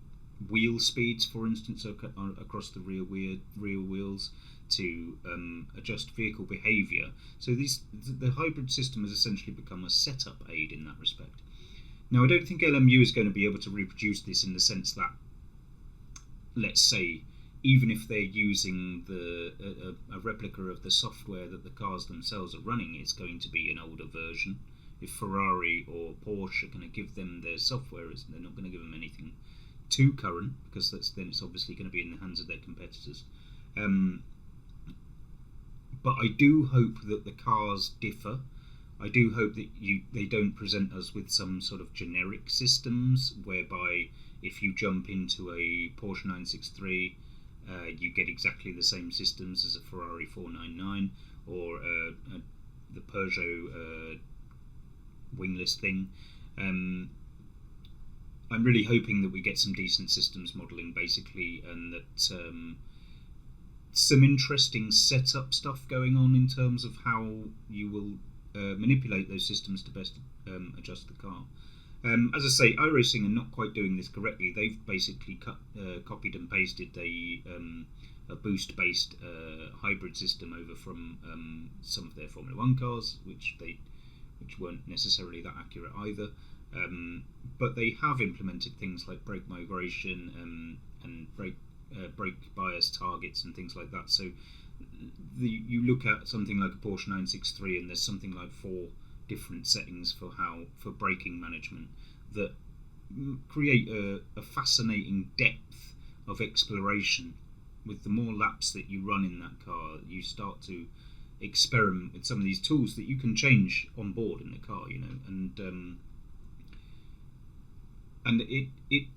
wheel speeds, for instance, across the rear wheels, to adjust vehicle behaviour. So the hybrid system has essentially become a setup aid in that respect. Now, I don't think LMU is going to be able to reproduce this in the sense that, let's say, even if they're using a replica of the software that the cars themselves are running, it's going to be an older version. If Ferrari or Porsche are going to give them their software, they're not going to give them anything too current, because then it's obviously going to be in the hands of their competitors. But I do hope that the cars differ. I do hope that they don't present us with some sort of generic systems whereby if you jump into a Porsche 963, you get exactly the same systems as a Ferrari 499 or the Peugeot wingless thing. I'm really hoping that we get some decent systems modelling, basically, and that some interesting setup stuff going on in terms of how you will manipulate those systems to best adjust the car. As I say, iRacing are not quite doing this correctly. They've basically copied and pasted a boost-based hybrid system over from some of their Formula 1 cars, which weren't necessarily that accurate either. But they have implemented things like brake migration and brake bias targets and things like that. So you look at something like a Porsche 963, and there's something like 4 different settings for braking management that create a fascinating depth of exploration. With the more laps that you run in that car, you start to experiment with some of these tools that you can change on board in the car, and it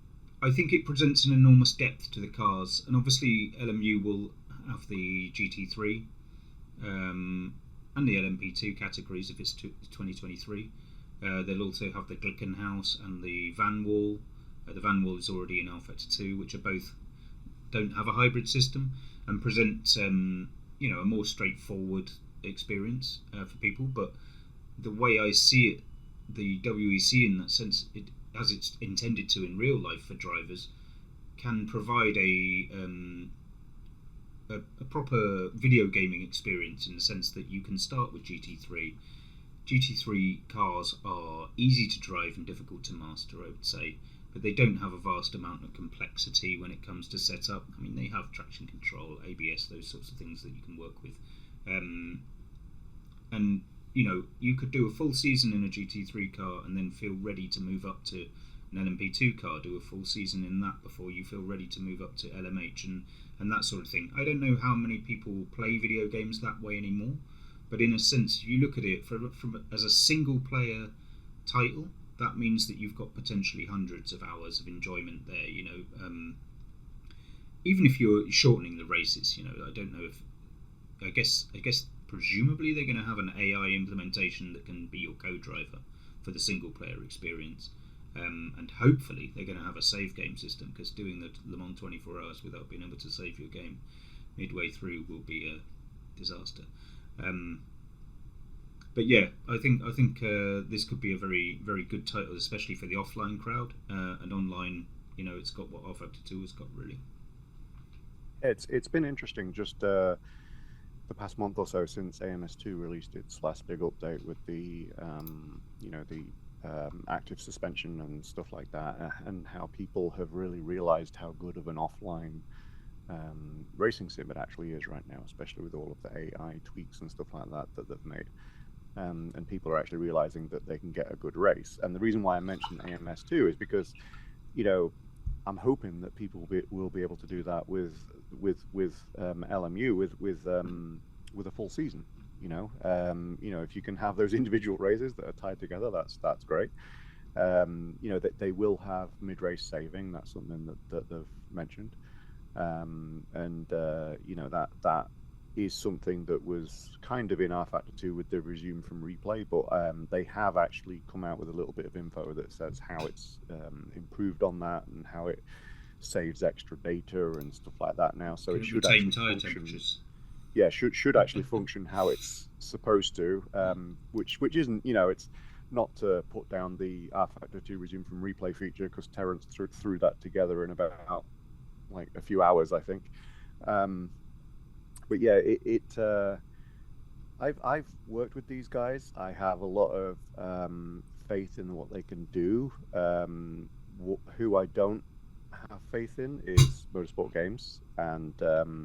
I think it presents an enormous depth to the cars. And obviously LMU will have the GT3 and the LMP2 categories if it's 2023. They'll also have the Glickenhaus and the Van Wall The Vanwall is already in Alpha 2, which are both don't have a hybrid system and present a more straightforward experience for people. But the way I see it, the WEC in that sense, as it's intended to in real life for drivers, can provide a proper video gaming experience in the sense that you can start with GT3. GT3 cars are easy to drive and difficult to master, I would say, but they don't have a vast amount of complexity when it comes to setup. I mean, they have traction control, ABS, those sorts of things that you can work with. And you could do a full season in a GT3 car and then feel ready to move up to an LMP2 car, do a full season in that before you feel ready to move up to LMH and that sort of thing. I don't know how many people play video games that way anymore, but in a sense, if you look at it from as a single player title, that means that you've got potentially hundreds of hours of enjoyment there. Even if you're shortening the races, I don't know if I guess presumably they're going to have an AI implementation that can be your co-driver for the single player experience, and hopefully they're going to have a save game system, because doing the Le Mans 24 hours without being able to save your game midway through will be a disaster. But yeah, I think this could be a very, very good title, especially for the offline crowd, and online. It's got what R-Factor 2 has got, really. It's been interesting just the past month or so since AMS2 released its last big update with the active suspension and stuff like that, and how people have really realized how good of an offline racing sim it actually is right now, especially with all of the AI tweaks and stuff like that they've made. And people are actually realizing that they can get a good race. And the reason why I mentioned AMS2 is because, I'm hoping that people will be able to do that with LMU with a full season. If you can have those individual races that are tied together, that's great. That they will have mid-race saving. That's something that they've mentioned. That is something that was kind of in R-Factor 2 with the resume from replay, but they have actually come out with a little bit of info that says how it's improved on that and how it saves extra data and stuff like that now. So it should actually function. Yeah, should actually function how it's supposed to, which isn't, it's not to put down the R-Factor 2 resume from replay feature, because Terence threw that together in about like a few hours, I think. But yeah, I've worked with these guys. I have a lot of faith in what they can do. Who I don't have faith in is Motorsport Games, and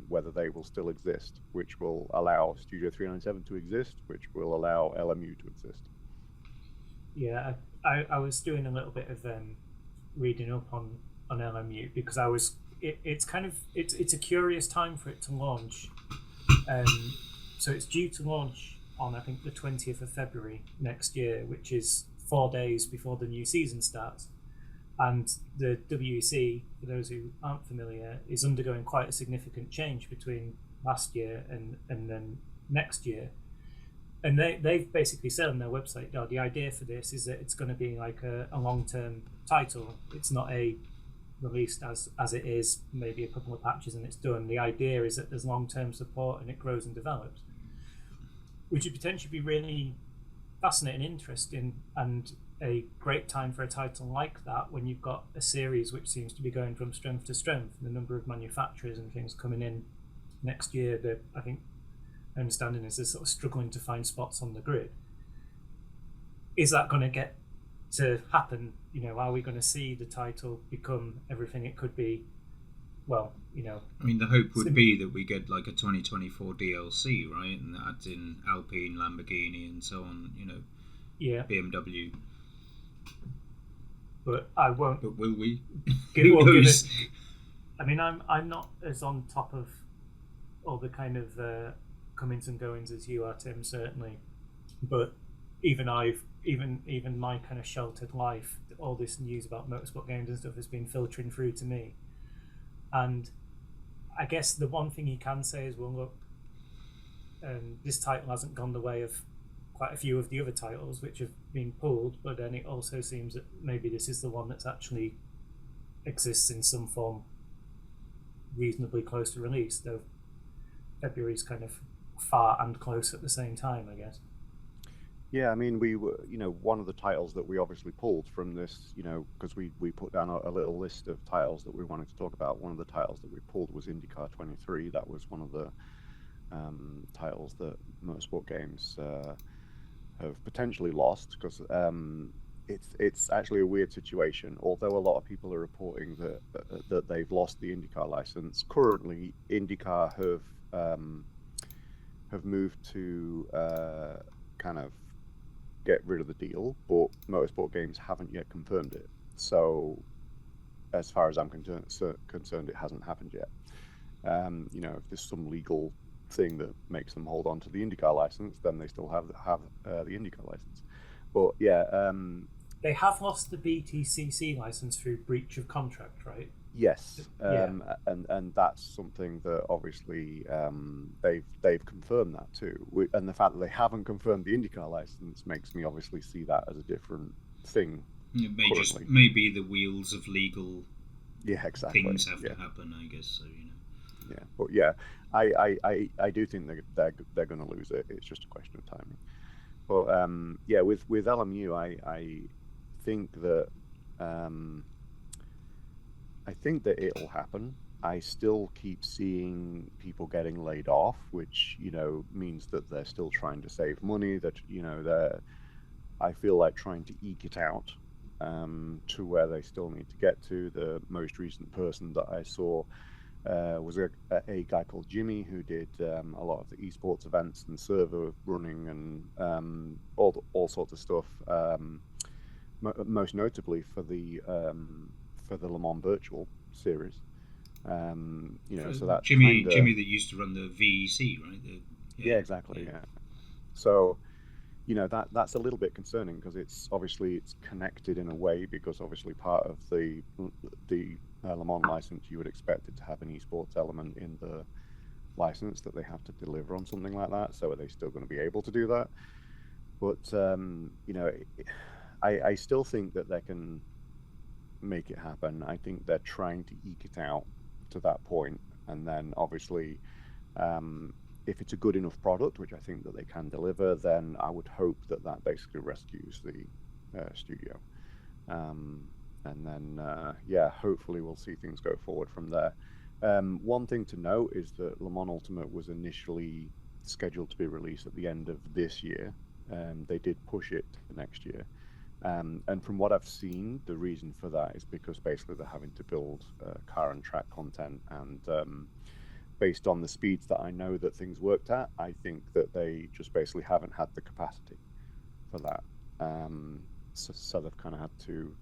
whether they will still exist, which will allow Studio 397 to exist, which will allow LMU to exist. Yeah, I was doing a little bit of reading up on LMU, because it's a curious time for it to launch. So it's due to launch on, I think, the 20th of February next year, which is 4 days before the new season starts. And the WEC, for those who aren't familiar, is undergoing quite a significant change between last year and then next year. And they've basically said on their website, the idea for this is that it's going to be like a long-term title. It's not a released as it is, maybe a couple of patches and it's done. The idea is that there's long-term support and it grows and develops, which would potentially be really fascinating, interesting, and a great time for a title like that when you've got a series which seems to be going from strength to strength. The number of manufacturers and things coming in next year, I think my understanding is they're sort of struggling to find spots on the grid. Is that going to get to happen? Are we going to see the title become everything it could be? Well, I mean, the hope would be that we get like a 2024 DLC, right? And that's in Alpine, Lamborghini, and so on. Yeah, BMW. But I won't. But will we? I mean, I'm not as on top of all the kind of comings and goings as you are, Tim, certainly. But even my kind of sheltered life, all this news about motorsport games and stuff has been filtering through to me. And I guess the one thing you can say is, well, look, this title hasn't gone the way of quite a few of the other titles which have been pulled, but then it also seems that maybe this is the one that's actually exists in some form reasonably close to release, though February's kind of far and close at the same time, I guess. Yeah, I mean, we were, one of the titles that we obviously pulled from this, because we put down a little list of titles that we wanted to talk about. One of the titles that we pulled was IndyCar 23. That was one of the titles that Motorsport Games have potentially lost, because it's actually a weird situation. Although a lot of people are reporting that they've lost the IndyCar license, currently IndyCar have moved to kind of get rid of the deal, but Motorsport Games haven't yet confirmed it. So, as far as I'm concerned, it hasn't happened yet. If there's some legal thing that makes them hold on to the IndyCar license, then they still have the IndyCar license. But yeah, they have lost the BTCC license through breach of contract, right? Yes, and that's something that obviously they've confirmed that too. And the fact that they haven't confirmed the IndyCar license makes me obviously see that as a different thing. It may be the wheels of legal things have to happen, I guess. So Yeah, but yeah, I do think they're going to lose it. It's just a question of timing. But with LMU, I think that. I think that it'll happen. I still keep seeing people getting laid off, which means that they're still trying to save money. That I feel like trying to eke it out to where they still need to get to. The most recent person that I saw was a guy called Jimmy, who did a lot of the esports events and server running and all sorts of stuff. Most notably for the Le Mans Virtual Series, so that's Jimmy that used to run the VEC, right? Yeah, exactly. Yeah. So, that's a little bit concerning, because it's connected in a way, because obviously part of the Le Mans license, you would expect it to have an esports element in the license that they have to deliver on something like that. So are they still going to be able to do that? But I still think that they can make it happen. I think they're trying to eke it out to that point, and then obviously if it's a good enough product, which I think that they can deliver, then I would hope that basically rescues the studio, and then hopefully we'll see things go forward from there. One thing to note is that Le Mans Ultimate was initially scheduled to be released at the end of this year. They did push it to next year. And from what I've seen, the reason for that is because basically they're having to build car and track content, and based on the speeds that I know that things worked at, I think that they just basically haven't had the capacity for that. So they've kind of had to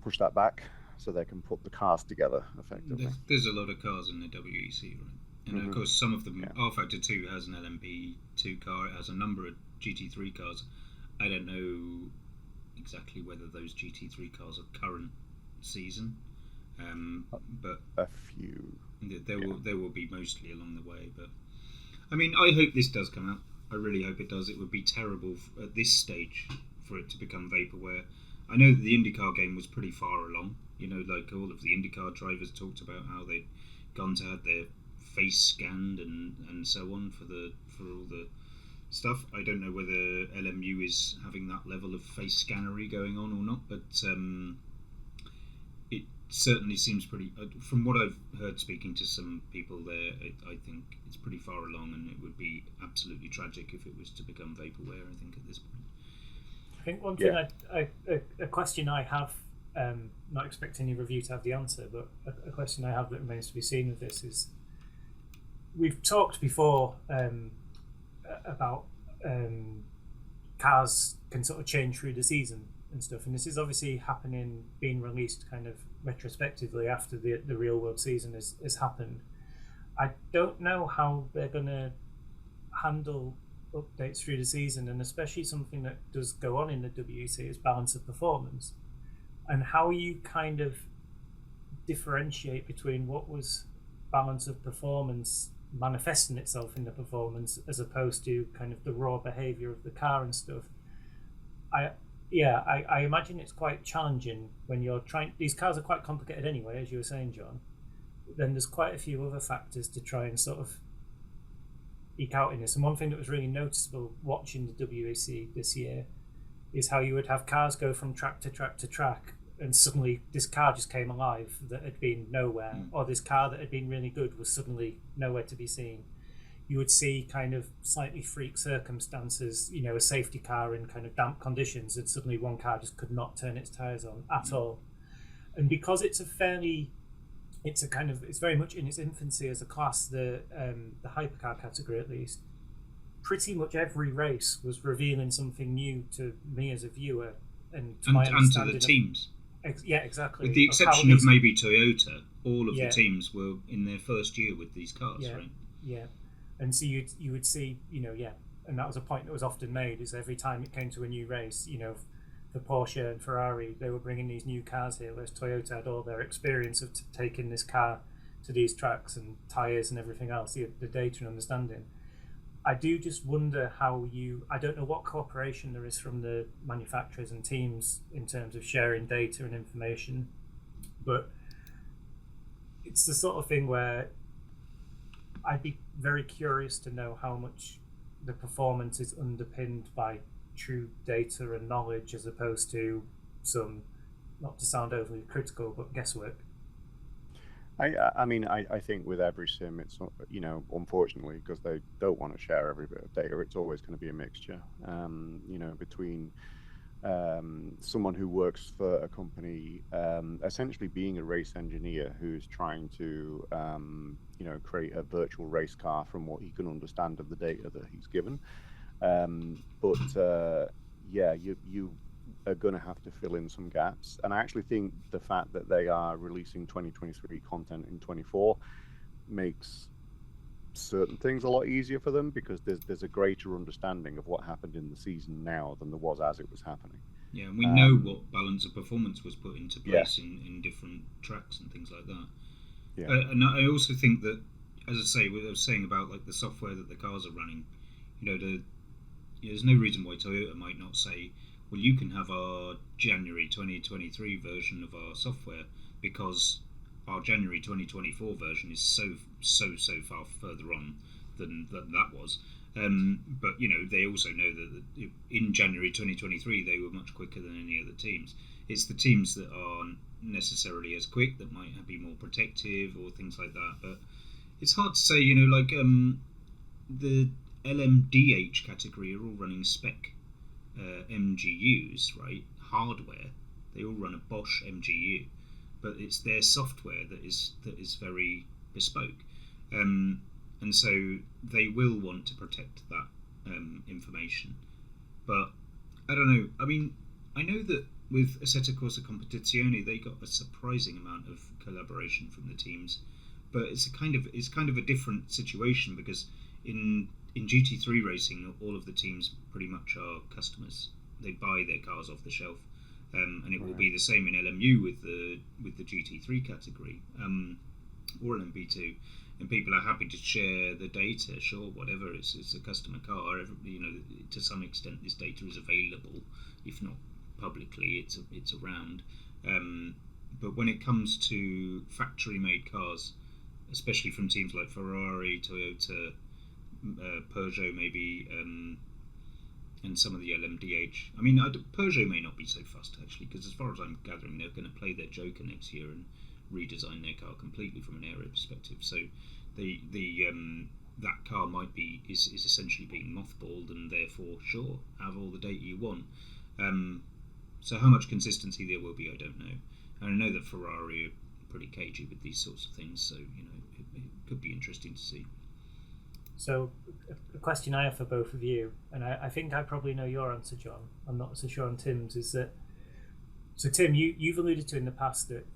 push that back so they can put the cars together effectively. There's a lot of cars in the WEC, right? And of course, some of them, R Factor 2 has an LMP2 car, it has a number of GT3 cars. I don't know exactly whether those GT3 cars are current season, but a few. There will be mostly along the way. But I mean, I hope this does come out. I really hope it does. It would be terrible at this stage for it to become vaporware. I know that the IndyCar game was pretty far along. Like all of the IndyCar drivers talked about how they'd gone to have their face scanned and so on for all the stuff. I don't know whether LMU is having that level of face scannery going on or not, but it certainly seems pretty. From what I've heard speaking to some people there, I think it's pretty far along, and it would be absolutely tragic if it was to become vaporware. I think at this point. I think one thing, a question I have, not expecting your review to have the answer, but a question I have that remains to be seen with this is, we've talked before about cars can sort of change through the season and stuff, and this is obviously being released kind of retrospectively after the real world season has happened. I don't know how they're going to handle updates through the season, and especially something that does go on in the WEC is balance of performance, and how you kind of differentiate between what was balance of performance manifesting itself in the performance as opposed to kind of the raw behavior of the car and stuff. Yeah, I imagine it's quite challenging when you're trying. These cars are quite complicated anyway, as you were saying, John. Then there's quite a few other factors to try and sort of eke out in this. And one thing that was really noticeable watching the WEC this year is how you would have cars go from track to track to track, and suddenly this car just came alive that had been nowhere, or this car that had been really good was suddenly nowhere to be seen. You would see kind of slightly freak circumstances, a safety car in kind of damp conditions, and suddenly one car just could not turn its tyres on at all. And because it's very much in its infancy as a class, the hypercar category at least, pretty much every race was revealing something new to me as a viewer, and to my understanding and to the teams. Yeah, exactly. With the exception of maybe Toyota, all of the teams were in their first year with these cars, right? Yeah, and so you would see, and that was a point that was often made, is every time it came to a new race, for Porsche and Ferrari, they were bringing these new cars here, whereas Toyota had all their experience of taking this car to these tracks and tyres and everything else, the data and understanding. I do just wonder I don't know what cooperation there is from the manufacturers and teams in terms of sharing data and information, but it's the sort of thing where I'd be very curious to know how much the performance is underpinned by true data and knowledge as opposed to some, not to sound overly critical, but guesswork. I think with every sim, it's not, unfortunately, because they don't want to share every bit of data, it's always going to be a mixture, between someone who works for a company, essentially being a race engineer who's trying to, create a virtual race car from what he can understand of the data that he's given. You are going to have to fill in some gaps. And I actually think the fact that they are releasing 2023 content in 24 makes certain things a lot easier for them, because there's a greater understanding of what happened in the season now than there was as it was happening. Yeah, and we know what balance of performance was put into place in different tracks and things like that. Yeah. And I also think that, as I say, what I was saying about like the software that the cars are running, there's no reason why Toyota might not say, well, you can have our January 2023 version of our software because our January 2024 version is so far further on than that was. But they also know that in January 2023 they were much quicker than any other teams. It's the teams that aren't necessarily as quick that might be more protective or things like that. But it's hard to say. The LMDH category are all running spec MGUs, right? Hardware. They all run a Bosch MGU, but it's their software that is very bespoke, and so they will want to protect that information. But I don't know. I mean, I know that with Assetto Corsa Competizione, they got a surprising amount of collaboration from the teams, but it's kind of a different situation because in GT3 racing, all of the teams pretty much are customers. They buy their cars off the shelf, and it will be the same in LMU with the GT3 category or LMP2. And people are happy to share the data. Sure, whatever. It's a customer car. To some extent, this data is available, if not publicly. It's around. But when it comes to factory-made cars, especially from teams like Ferrari, Toyota, Peugeot maybe, and some of the LMDH. I mean, Peugeot may not be so fussed actually, because as far as I'm gathering, they're going to play their Joker next year and redesign their car completely from an aero perspective. So that car is essentially being mothballed, and therefore, sure, have all the data you want. So how much consistency there will be, I don't know. And I know that Ferrari are pretty cagey with these sorts of things, so it could be interesting to see. So a question I have for both of you, and I think I probably know your answer, John. I'm not so sure on Tim's. Is that so? Tim, you've alluded to in the past that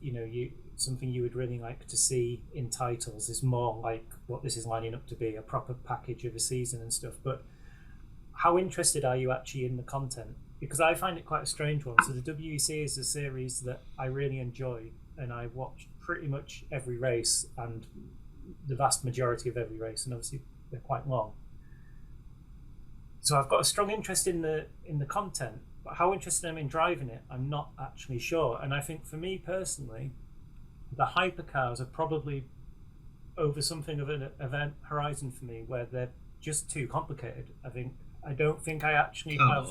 something you would really like to see in titles is more like what this is lining up to be, a proper package of a season and stuff. But how interested are you actually in the content? Because I find it quite a strange one. So the WEC is a series that I really enjoy, and I watch pretty much every race and the vast majority of every race, and obviously they're quite long. So I've got a strong interest in the content, But how interested I'm in driving it, I'm not actually sure. And I think for me personally, the hypercars are probably over something of an event horizon for me where they're just too complicated. I don't think I actually have.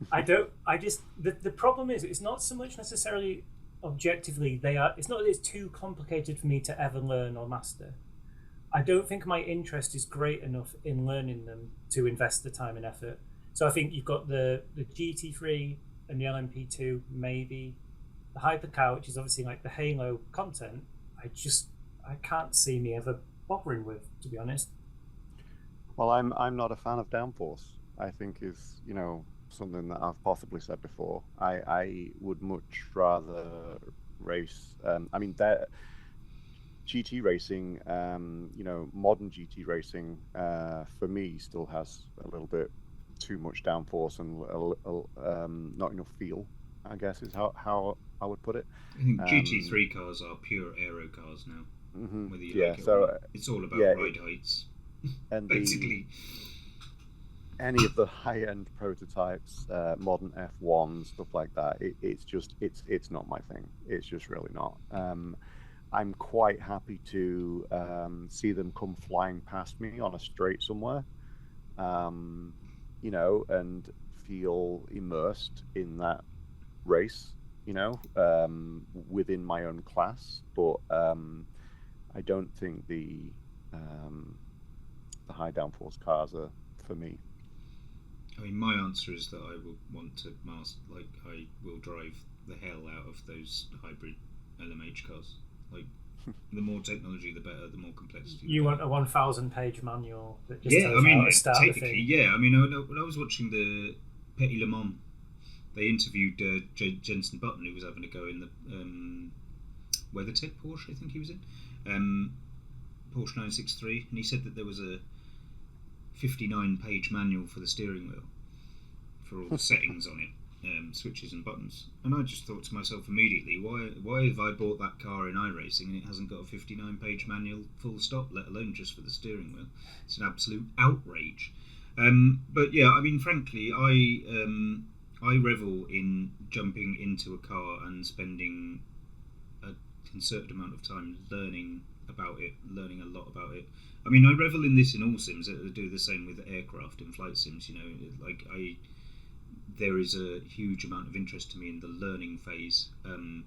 The problem is, it's not so much necessarily objectively it's not that it's too complicated for me to ever learn or master. I don't think my interest is great enough in learning them to invest the time and effort. So I think you've got the GT3 and the LMP2, maybe the hypercar, which is obviously like the Halo content. I can't see me ever bothering with, to be honest. Well, I'm not a fan of downforce. I think is, something that I've possibly said before. I would much rather race. That GT racing, modern GT racing, for me still has a little bit too much downforce and not enough feel, I guess is how I would put it. I think GT3 cars are pure aero cars now. Mm-hmm. Whether you like it or not. It's all about ride heights. And basically, any of the high-end prototypes, modern F1, stuff like that, it's not my thing. It's just really not. I'm quite happy to see them come flying past me on a straight somewhere, and feel immersed in that race, within my own class. But I don't think the high downforce cars are for me. I mean, my answer is that I will want to I will drive the hell out of those hybrid LMH cars. Like, the more technology, the better. The more complexity. You want a 1,000-page manual that just tells you how to start the technically, thing. yeah. I mean, when I was watching the Petit Le Mans, they interviewed Jenson Button, who was having a go in the WeatherTech Porsche, I think he was in, Porsche 963, and he said that there was a 59-page manual for the steering wheel for all the settings on it, switches and buttons. And I just thought to myself immediately, why have I bought that car in iRacing and it hasn't got a 59-page manual full stop, let alone just for the steering wheel? It's an absolute outrage. But yeah, I mean, frankly, I revel in jumping into a car and spending a concerted amount of time learning about it, learning a lot about it. I mean, I revel in this in all sims. I do the same with aircraft and flight sims. There is a huge amount of interest to me in the learning phase, and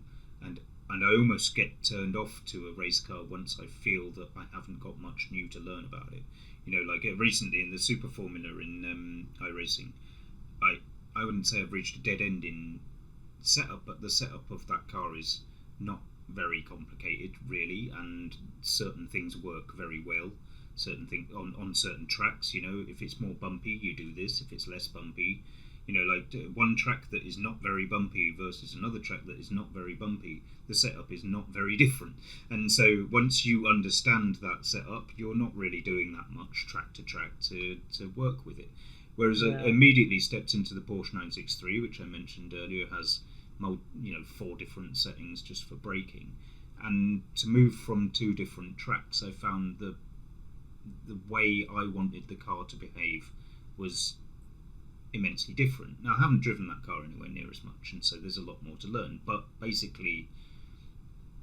I almost get turned off to a race car once I feel that I haven't got much new to learn about it. Recently in the Super Formula in iRacing, I wouldn't say I've reached a dead end in setup, but the setup of that car is not very complicated really, and certain things work very well. Certain things on certain tracks, if it's more bumpy, you do this. If it's less bumpy, one track that is not very bumpy versus another track that is not very bumpy, the setup is not very different. And so once you understand that setup, you're not really doing that much track to track to work with it. Whereas I immediately stepped into the Porsche 963, which I mentioned earlier, has 4 different settings just for braking, and to move from 2 different tracks, I found the way I wanted the car to behave was immensely different. Now, I haven't driven that car anywhere near as much, and so there's a lot more to learn, but basically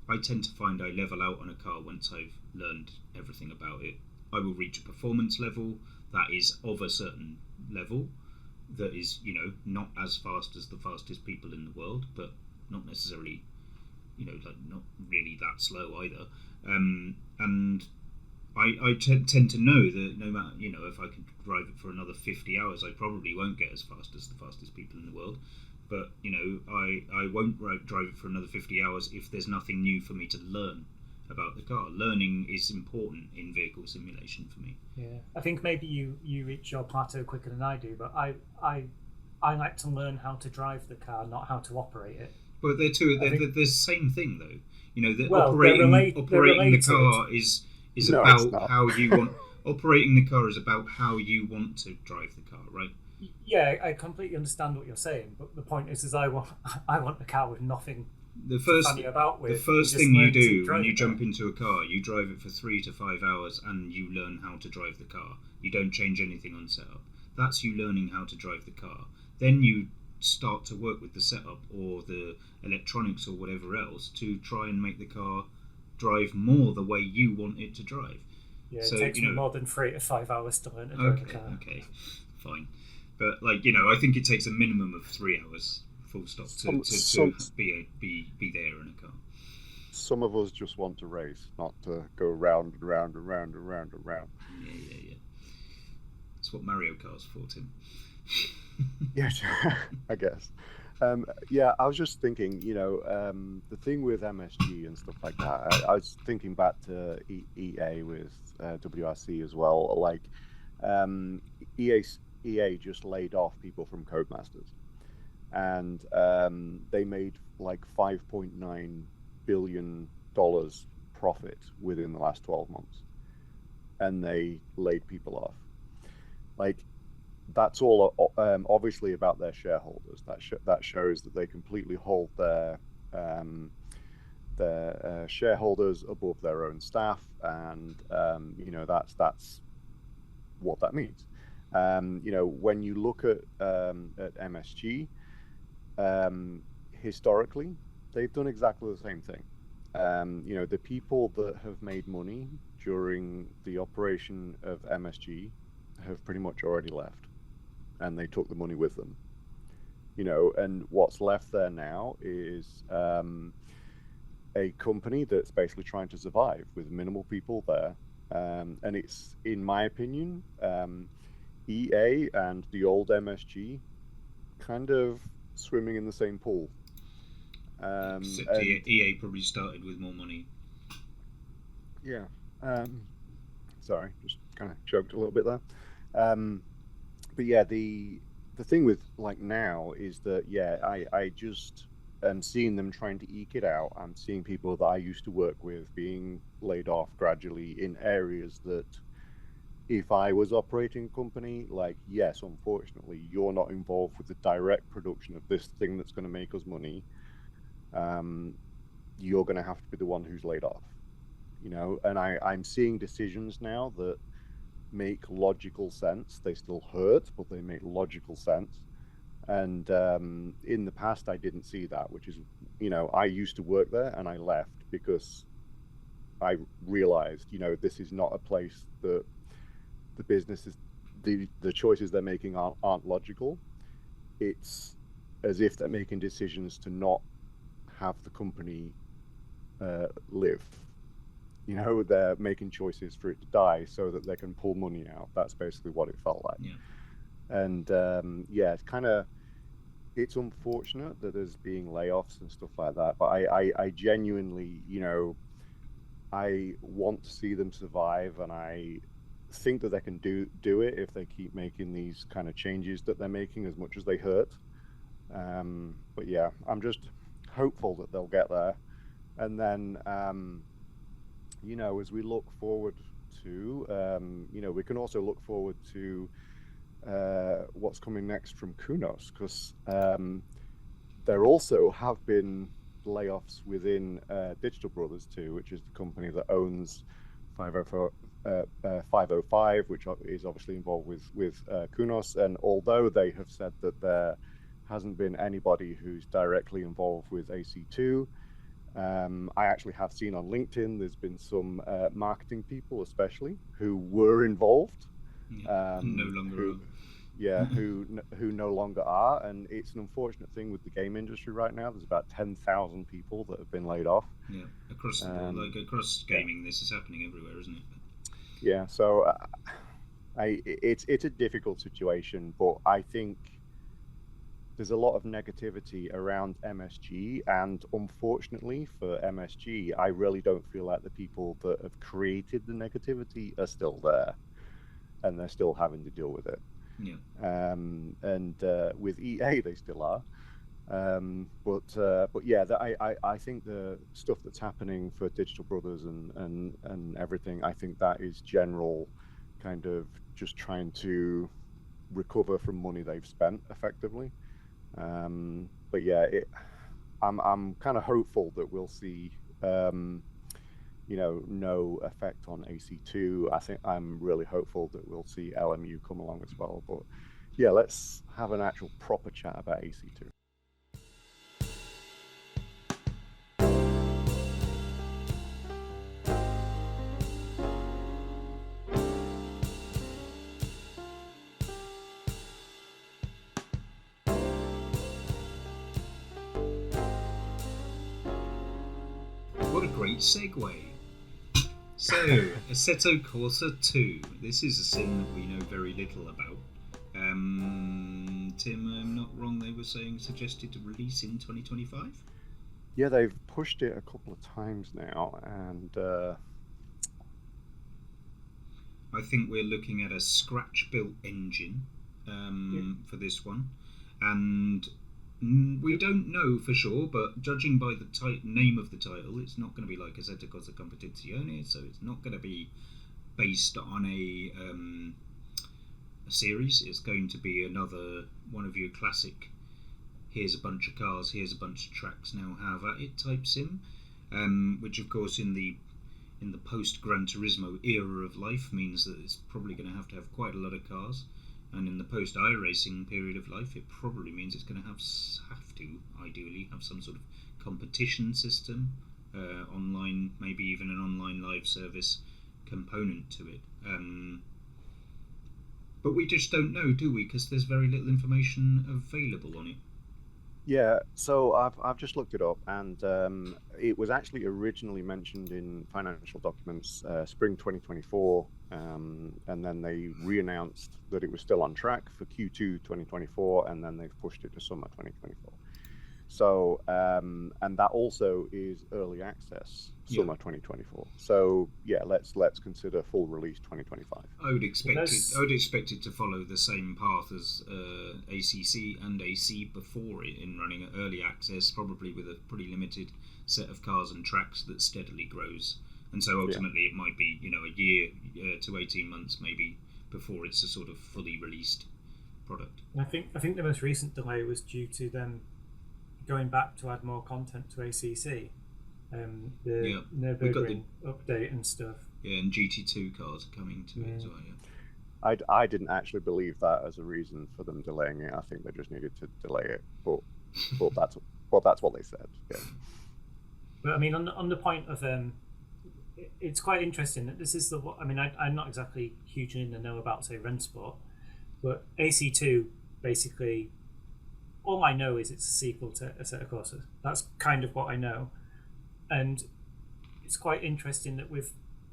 I tend to find I level out on a car once I've learned everything about it. I will reach a performance level that is of a certain level, that is, not as fast as the fastest people in the world, but not necessarily, not really that slow either. And I tend to know that no matter, if I could drive it for another 50 hours, I probably won't get as fast as the fastest people in the world. But, I won't drive it for another 50 hours if there's nothing new for me to learn about the car. Learning is important in vehicle simulation for me. Yeah, I think maybe you reach your plateau quicker than I do, but I like to learn how to drive the car, not how to operate it. But they're the same thing, though. Operating the car is about how you want. Operating the car is about how you want to drive the car, right? Yeah, I completely understand what you're saying, but the point is I want the car with nothing. The first thing you do when you jump into a car, you drive it for 3 to 5 hours and you learn how to drive the car. You don't change anything on setup. That's you learning how to drive the car. Then you start to work with the setup or the electronics or whatever else to try and make the car drive more the way you want it to drive. Yeah, it takes me more than 3 to 5 hours to learn to drive a car. Okay, fine. But I think it takes a minimum of 3 hours, full stop, to be there in a car. Some of us just want to race, not to go round and round and round and round and round. Yeah. That's what Mario Kart's for, Tim. Yeah, I guess. I was just thinking, the thing with MSG and stuff like that. I was thinking back to EA with WRC as well. Like, EA just laid off people from Codemasters, and they made like $5.9 billion profit within the last 12 months, and they laid people off. Like, that's all obviously about their shareholders. That shows that they completely hold their shareholders above their own staff, and that's what that means. When you look at MSG, historically, they've done exactly the same thing. The people that have made money during the operation of MSG have pretty much already left, and they took the money with them. And what's left there now is a company that's basically trying to survive with minimal people there. And it's, in my opinion, EA and the old MSG kind of swimming in the same pool. Except EA probably started with more money. Yeah. Sorry, just kind of choked a little bit there. But yeah, the thing with like now is that I just am seeing them trying to eke it out. I'm seeing people that I used to work with being laid off gradually in areas that, if I was operating a company, like, yes, unfortunately, you're not involved with the direct production of this thing that's going to make us money. You're going to have to be the one who's laid off, and I'm seeing decisions now that make logical sense. They still hurt, but they make logical sense. And in the past, I didn't see that, which is, I used to work there and I left because I realized, this is not a place that the business is, the choices they're making aren't logical. It's as if they're making decisions to not have the company live. They're making choices for it to die so that they can pull money out. That's basically what it felt like. Yeah. And it's unfortunate that there's being layoffs and stuff like that. But I genuinely, I want to see them survive, and I think that they can do it if they keep making these kind of changes that they're making, as much as they hurt. But yeah, I'm just hopeful that they'll get there. And then as we look forward to we can also look forward to what's coming next from Kunos, because there also have been layoffs within Digital Brothers too, which is the company that owns 505, which is obviously involved with Kunos. And although they have said that there hasn't been anybody who's directly involved with AC2, I actually have seen on LinkedIn there's been some marketing people, especially, who were involved. No longer are. Yeah, who no longer are, and it's an unfortunate thing with the game industry right now. There's about 10,000 people that have been laid off. Yeah, across the board, across gaming, this is happening everywhere, isn't it? Yeah, so it's a difficult situation, but I think there's a lot of negativity around MSG, and unfortunately for MSG, I really don't feel like the people that have created the negativity are still there, and they're still having to deal with it. Yeah. And with EA, they still are. But yeah, I think the stuff that's happening for Digital Brothers and everything, I think that is general, kind of just trying to recover from money they've spent effectively. But yeah, I'm kind of hopeful that we'll see no effect on AC2. I think I'm really hopeful that we'll see LMU come along as well. But yeah, let's have an actual proper chat about AC2. What a great segue. So, Assetto Corsa 2. This is a sim that we know very little about. Tim, I'm not wrong, they were saying suggested to release in 2025? Yeah, they've pushed it a couple of times now, and I think we're looking at a scratch-built engine for this one, and we don't know for sure, but judging by the name of the title, it's not going to be like Assetto Corsa Competizione, so it's not going to be based on a series. It's going to be another one of your classic, here's a bunch of cars, here's a bunch of tracks, now have at it type sim, which of course in the post Gran Turismo era of life means that it's probably going to have quite a lot of cars, and in the post iRacing period of life it probably means it's going to have to ideally have some sort of competition system, online, maybe even an online live service component to it. But we just don't know, do we? Because there's very little information available on it. yeah, so I've just looked it up, and it was actually originally mentioned in financial documents spring 2024, and then they re-announced that it was still on track for Q2 2024, and then they've pushed it to summer 2024. So, and that also is early access, summer 2024. So, yeah, let's consider full release 2025. I would expect it to follow the same path as ACC and AC before it, in running at early access, probably with a pretty limited set of cars and tracks that steadily grows. And so ultimately, it might be a year to 18 months maybe before it's a sort of fully released product. I think the most recent delay was due to them going back to add more content to ACC, the Nürburgring update and stuff. Yeah, and GT2 cars are coming to it as well. Yeah. I didn't actually believe that as a reason for them delaying it. I think they just needed to delay it, but that's what they said. Yeah. But I mean, on the point of it's quite interesting that this is I'm not exactly hugely in the know about, say, Rennsport, but AC2 basically. All I know is it's a sequel to Assetto Corsa. That's kind of what I know. And it's quite interesting that with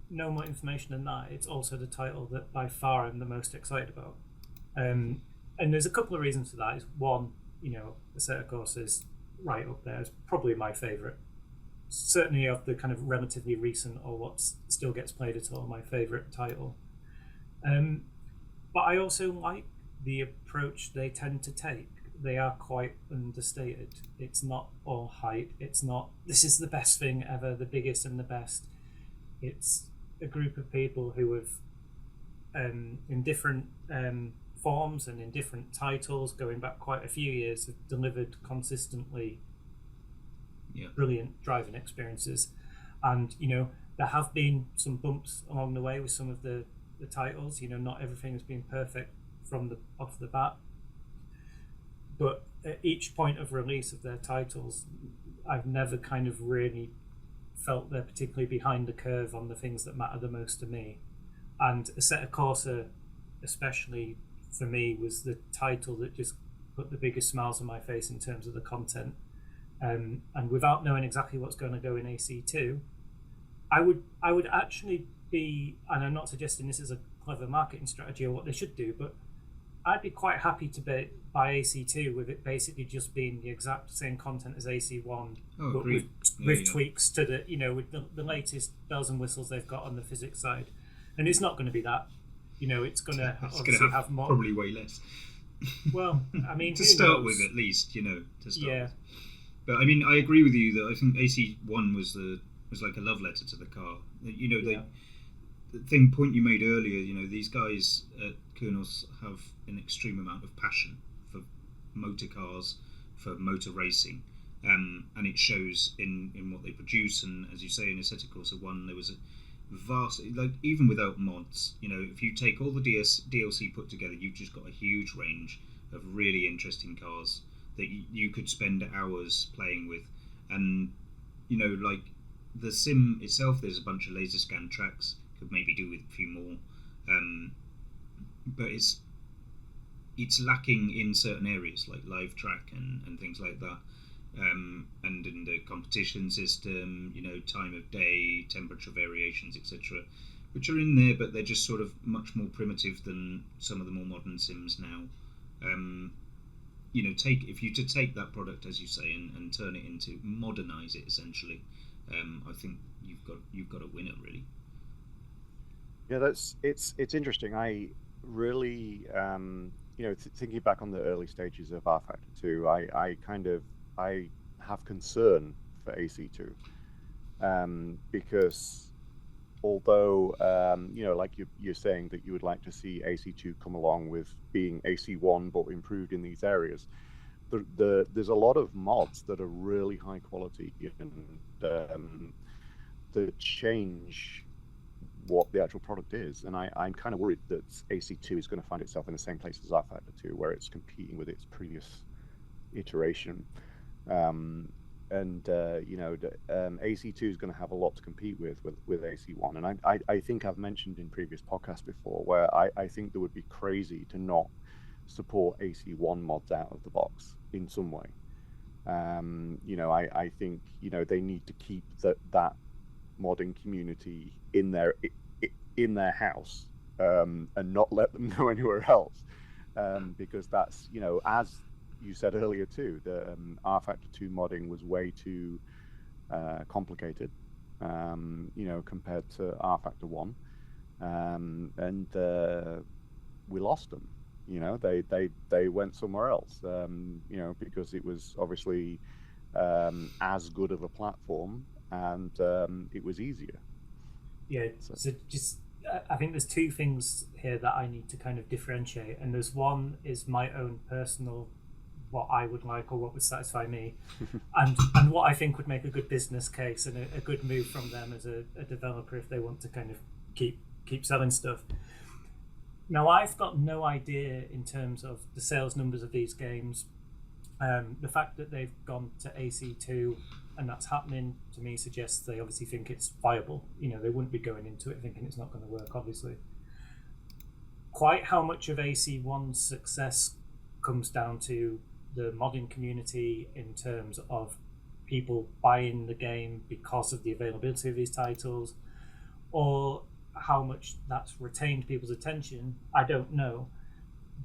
no more information than that, it's also the title that by far I'm the most excited about. And there's a couple of reasons for that. Is one, Assetto Corsa is right up there. It's probably my favourite. Certainly of the kind of relatively recent or what still gets played at all, my favourite title. But I also like the approach they tend to take. They are quite understated. It's not all hype. It's not, this is the best thing ever, the biggest and the best. It's a group of people who have, in different forms and in different titles, going back quite a few years, have delivered consistently brilliant driving experiences. And, there have been some bumps along the way with some of the titles. Not everything has been perfect off the bat. But at each point of release of their titles, I've never kind of really felt they're particularly behind the curve on the things that matter the most to me. And Assetto Corsa, especially for me, was the title that just put the biggest smiles on my face in terms of the content. And without knowing exactly what's going to go in AC2, I would actually be, and I'm not suggesting this is a clever marketing strategy or what they should do, but I'd be quite happy to buy AC2 with it basically just being the exact same content as AC1, but with tweaks to with the latest bells and whistles they've got on the physics side. And it's not going to be that. It's going to obviously have more. Probably way less. Well, I mean, to start with, at least, to start with. But I mean, I agree with you that I think AC1 was like a love letter to the car. The point you made earlier, these guys at Kunos have an extreme amount of passion for motor cars, for motor racing, and it shows in what they produce. And as you say, in Assetto Corsa 1, there was vast, like even without mods, if you take all the DLC put together, you've just got a huge range of really interesting cars that you could spend hours playing with. And like the sim itself, there's a bunch of laser scan tracks, could maybe do with a few more, but it's lacking in certain areas like live track and things like that, and in the competition system, time of day, temperature variations, etc., which are in there, but they're just sort of much more primitive than some of the more modern sims now. If you to take that product, as you say, and turn it into, modernize it essentially, I think you've got a winner, really. Yeah, it's interesting. I really, thinking back on the early stages of R Factor 2, I have concern for AC2, because although like you're saying that you would like to see AC2 come along with being AC1 but improved in these areas, there's a lot of mods that are really high quality and that change what the actual product is. And I'm kind of worried that AC2 is going to find itself in the same place as R Factor 2, where it's competing with its previous iteration. AC2 is going to have a lot to compete with AC1. And I think I've mentioned in previous podcasts before where I think there would be crazy to not support AC1 mods out of the box in some way. I think they need to keep that modding community in their house, and not let them go anywhere else, because that's, as you said earlier too, the R Factor 2 modding was way too complicated, compared to R Factor 1, and we lost them. They went somewhere else, because it was obviously as good of a platform, and it was easier. Yeah, so just I think there's two things here that I need to kind of differentiate, and there's one is my own personal, what I would like or what would satisfy me, and what I think would make a good business case and a good move from them as a developer if they want to kind of keep selling stuff. Now, I've got no idea in terms of the sales numbers of these games. The fact that they've gone to AC2 and that's happening, to me, suggests they obviously think it's viable. They wouldn't be going into it thinking it's not going to work, obviously. Quite how much of AC1's success comes down to the modding community in terms of people buying the game because of the availability of these titles, or how much that's retained people's attention, I don't know.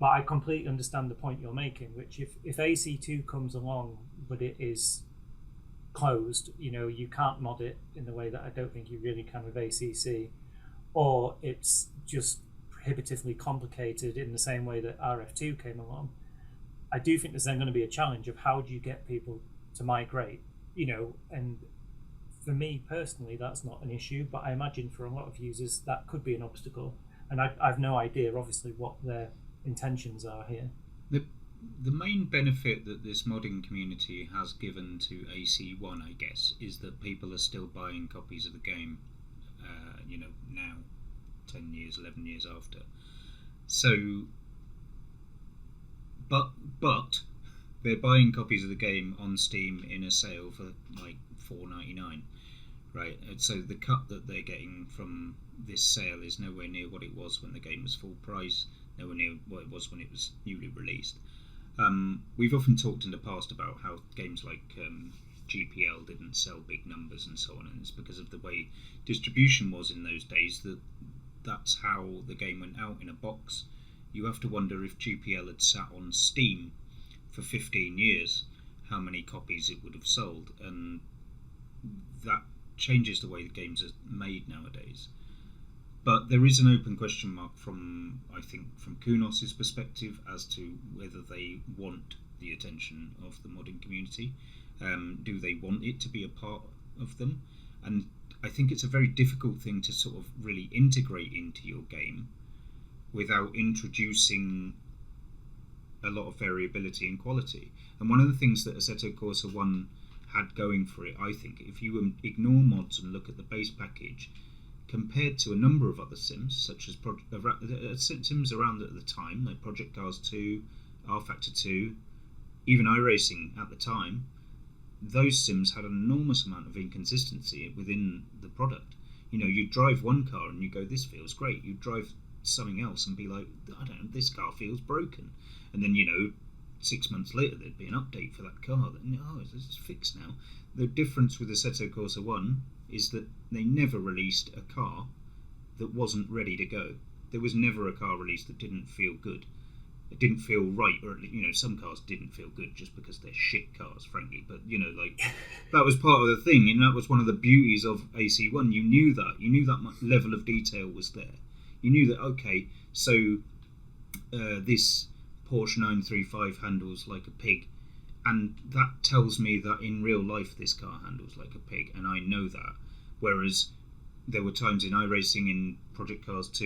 But I completely understand the point you're making, which if AC2 comes along but it is closed, you can't mod it in the way that I don't think you really can with ACC, or it's just prohibitively complicated in the same way that RF2 came along, I do think there's then going to be a challenge of how do you get people to migrate, and for me personally, that's not an issue, but I imagine for a lot of users that could be an obstacle, and I've no idea, obviously, what their intentions are here. The main benefit that this modding community has given to AC1, I guess, is that people are still buying copies of the game, now, 10 years, 11 years after. So, but they're buying copies of the game on Steam in a sale for like $4.99, right? And so the cut that they're getting from this sale is nowhere near what it was when the game was full price, nowhere near what it was when it was newly released. We've often talked in the past about how games like GPL didn't sell big numbers and so on, and it's because of the way distribution was in those days that's how the game went out in a box. You have to wonder if GPL had sat on Steam for 15 years, how many copies it would have sold, and that changes the way the games are made nowadays. But there is an open question mark from Kunos's perspective as to whether they want the attention of the modding community. Do they want it to be a part of them? And I think it's a very difficult thing to sort of really integrate into your game without introducing a lot of variability in quality. And one of the things that Assetto Corsa 1 had going for it, I think, if you ignore mods and look at the base package, compared to a number of other sims, such as sims around at the time, like Project Cars 2, R Factor 2, even iRacing at the time. Those sims had an enormous amount of inconsistency within the product. You know, you drive one car and you go, this feels great. You drive something else and be like, I don't know, this car feels broken. And then, 6 months later there'd be an update for that car. Then, this is fixed now. The difference with Assetto Corsa 1 is that they never released a car that wasn't ready to go. There was never a car released that didn't feel good. It didn't feel right, or at least, some cars didn't feel good just because they're shit cars, frankly. But that was part of the thing, and that was one of the beauties of AC1. You knew that level of detail was there. You knew that, okay, so this Porsche 935 handles like a pig, and that tells me that in real life this car handles like a pig, and I know that. Whereas there were times in iRacing, in Project Cars 2,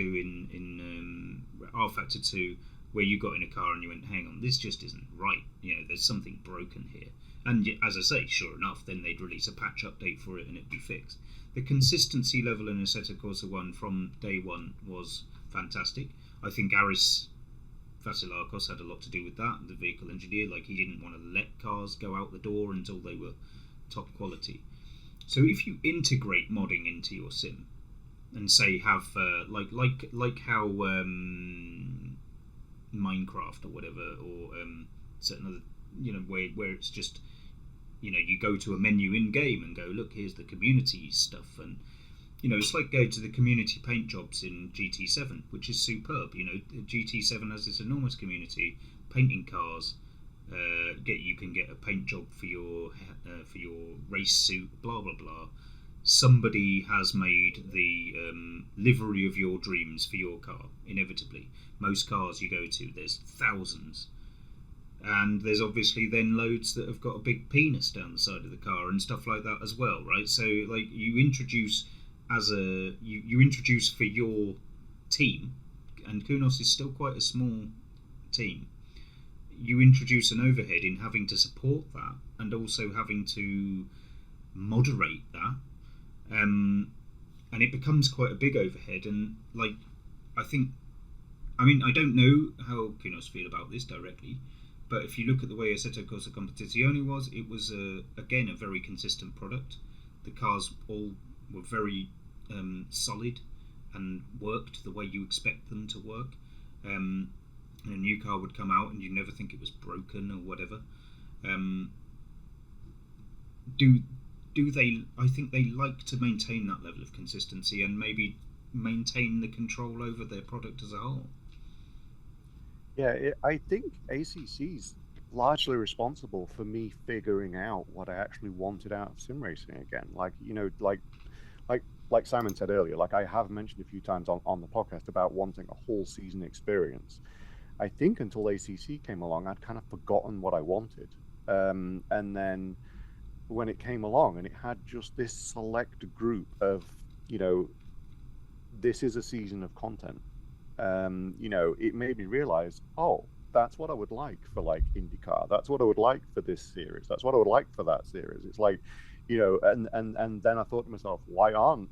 in R Factor 2, where you got in a car and you went, hang on, this just isn't right. There's something broken here. And as I say, sure enough, then they'd release a patch update for it and it'd be fixed. The consistency level in Assetto Corsa 1 from day one was fantastic. I think Aris Vasilakos had a lot to do with that, the vehicle engineer. He didn't want to let cars go out the door until they were top quality. So if you integrate modding into your sim, and say have like how Minecraft or whatever, or certain other where it's just you go to a menu in game and go, look, here's the community stuff, and it's like go to the community paint jobs in GT7, which is superb. GT7 has this enormous community painting cars. You can get a paint job for your race suit, blah blah blah. Somebody has made the livery of your dreams for your car, inevitably. Most cars you go to, there's thousands. And there's obviously then loads that have got a big penis down the side of the car and stuff like that as well, right? So you introduce you introduce for your team, and Kunos is still quite a small team. You introduce an overhead in having to support that and also having to moderate that. And it becomes quite a big overhead, and I don't know how Kunos feel about this directly, but if you look at the way Assetto Corsa Competizione was, it was again a very consistent product. The cars all were very solid and worked the way you expect them to work. And a new car would come out and you'd never think it was broken or whatever. Do they? I think they like to maintain that level of consistency and maybe maintain the control over their product as a whole. Yeah, I think ACC's largely responsible for me figuring out what I actually wanted out of sim racing again. Like Simon said earlier, I have mentioned a few times on the podcast about wanting a whole season experience. I think until ACC came along, I'd kind of forgotten what I wanted. And then when it came along and it had just this select group of, this is a season of content. It made me realize, that's what I would like for IndyCar. That's what I would like for this series. That's what I would like for that series. It's and then I thought to myself, why aren't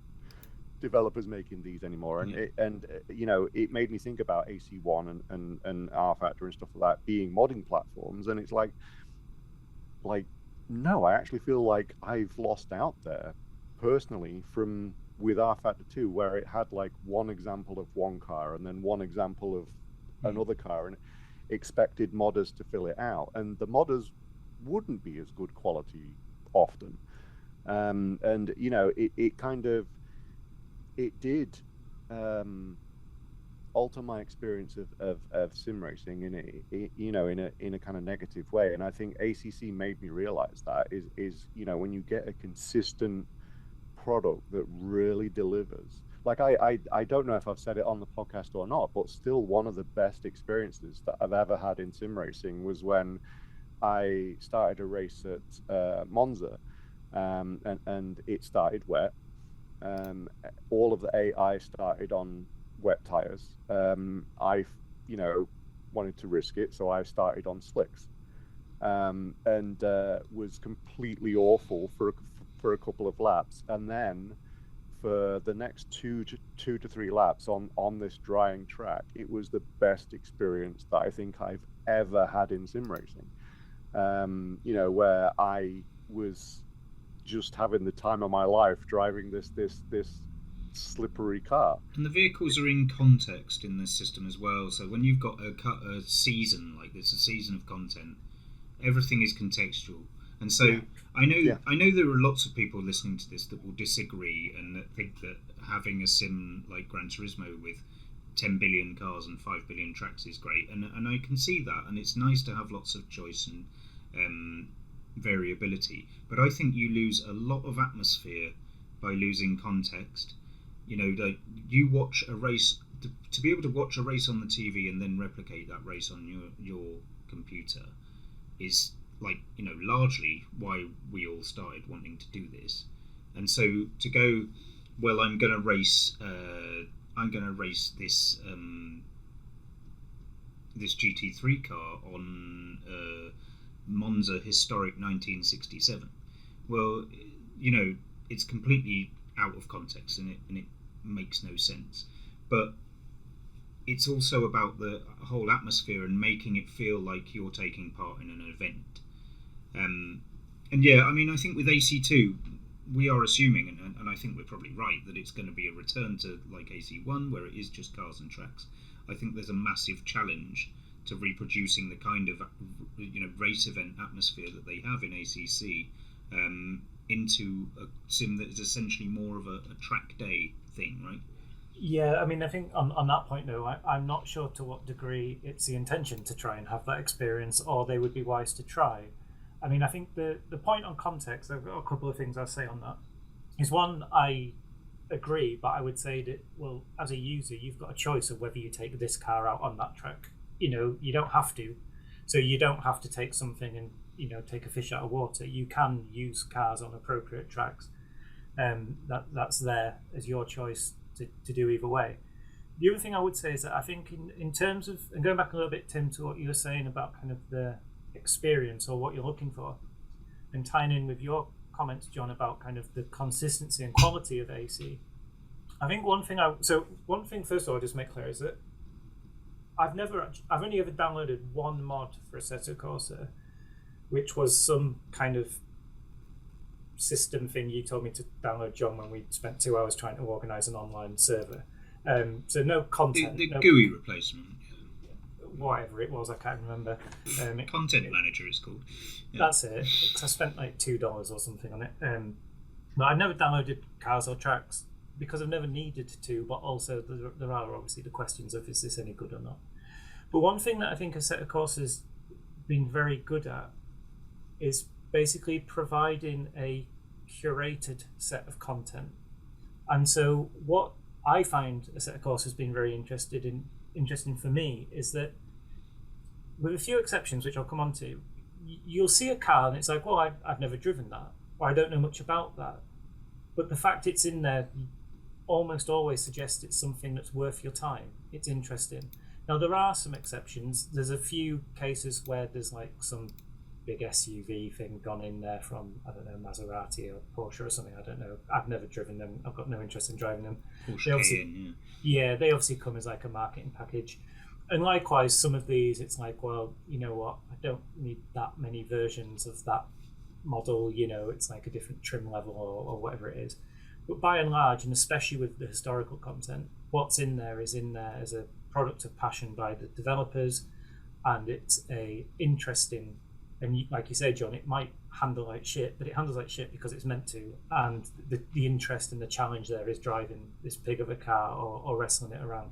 developers making these anymore? And it made me think about AC1 and R Factor and stuff like that being modding platforms. And it's no, I actually feel like I've lost out there personally with R Factor 2, where it had one example of one car and then one example of another car and expected modders to fill it out, and the modders wouldn't be as good quality often. It did alter my experience of sim racing in a kind of negative way. And I think ACC made me realize that is when you get a consistent product that really delivers. I don't know if I've said it on the podcast or not, but still one of the best experiences that I've ever had in sim racing was when I started a race at Monza, and it started wet. All of the AI started on wet tires. I wanted to risk it, so I started on slicks, and was completely awful for a couple of laps, and then for the next two to three laps on this drying track, it was the best experience that I think I've ever had in sim racing. Where I was just having the time of my life driving this slippery car. And the vehicles are in context in this system as well. So when you've got a season like this, a season of content, everything is contextual. And so I know there are lots of people listening to this that will disagree and that think that having a sim like Gran Turismo with 10 billion cars and 5 billion tracks is great. And I can see that, and it's nice to have lots of choice and variability. But I think you lose a lot of atmosphere by losing context. Like you watch a race, to be able to watch a race on the TV and then replicate that race on your computer is largely why we all started wanting to do this. And so to go, well, I'm going to race this this GT3 car on Monza historic 1967. Well, it's completely out of context and it makes no sense. But it's also about the whole atmosphere and making it feel like you're taking part in an event. I think with AC2 we are assuming, and I think we're probably right, that it's going to be a return to like AC1 where it is just cars and tracks. I think there's a massive challenge to reproducing the kind of race event atmosphere that they have in ACC into a sim that is essentially more of a track day thing, right? Yeah, I think on that point though, I'm not sure to what degree it's the intention to try and have that experience, or they would be wise to try. I think the point on context, I've got a couple of things I'll say on that. Is one, I agree, but I would say that, well, as a user, you've got a choice of whether you take this car out on that track. You don't have to. So you don't have to take something and, take a fish out of water. You can use cars on appropriate tracks. That's there as your choice to do either way. The other thing I would say is that I think in terms of, and going back a little bit, Tim, to what you were saying about kind of the experience or what you're looking for, and tying in with your comments, John, about kind of the consistency and quality of AC. I think one thing first of all, I'll just make clear is that I've only ever downloaded one mod for Assetto Corsa, which was some kind of system thing you told me to download, John, when we spent 2 hours trying to organise an online server. So no content. The GUI replacement. Whatever it was, I can't remember. Content Manager is called. Yeah. That's it. I spent like $2 or something on it. But I never downloaded cars or tracks because I've never needed to, but also there are obviously the questions of is this any good or not. But one thing that I think Assetto Corsa has been very good at is basically providing a curated set of content. And so what I find Assetto Corsa has been very interesting for me is that, with a few exceptions which I'll come on to, you'll see a car and it's like, well, I've never driven that, or I don't know much about that, but the fact it's in there almost always suggests it's something that's worth your time. It's interesting. Now there are some exceptions. There's a few cases where there's like some big SUV thing gone in there from, I don't know, Maserati or Porsche or something. I don't know. I've never driven them. I've got no interest in driving them. Porsche they obviously come as like a marketing package. And likewise, some of these, it's like, well, you know what? I don't need that many versions of that model. It's like a different trim level or whatever it is. But by and large, and especially with the historical content, what's in there is in there as a product of passion by the developers, and it's a interesting. And like you say, John, it might handle like shit, but it handles like shit because it's meant to. And the interest and the challenge there is driving this pig of a car or wrestling it around.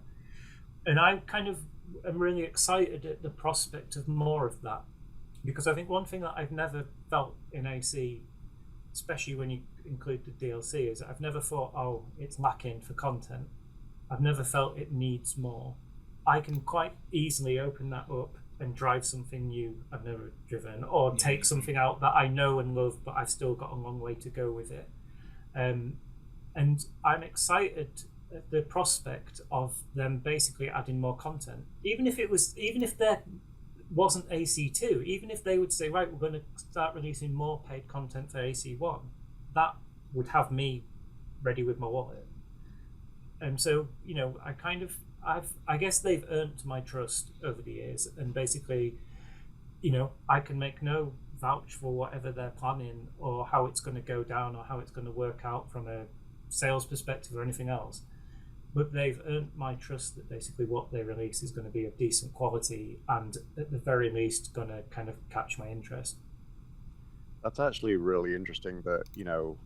And I kind of am really excited at the prospect of more of that. Because I think one thing that I've never felt in AC, especially when you include the DLC, is that I've never thought, oh, it's lacking for content. I've never felt it needs more. I can quite easily open that up and drive something new I've never driven, or take something out that I know and love, but I've still got a long way to go with it. And I'm excited at the prospect of them basically adding more content. Even if there wasn't AC2, even if they would say, right, we're going to start releasing more paid content for AC1, that would have me ready with my wallet. And so, you know, I guess they've earned my trust over the years, and basically, you know, I can make no vouch for whatever they're planning or how it's going to go down or how it's going to work out from a sales perspective or anything else. But they've earned my trust that basically what they release is going to be of decent quality and at the very least going to kind of catch my interest. That's actually really interesting that, you know,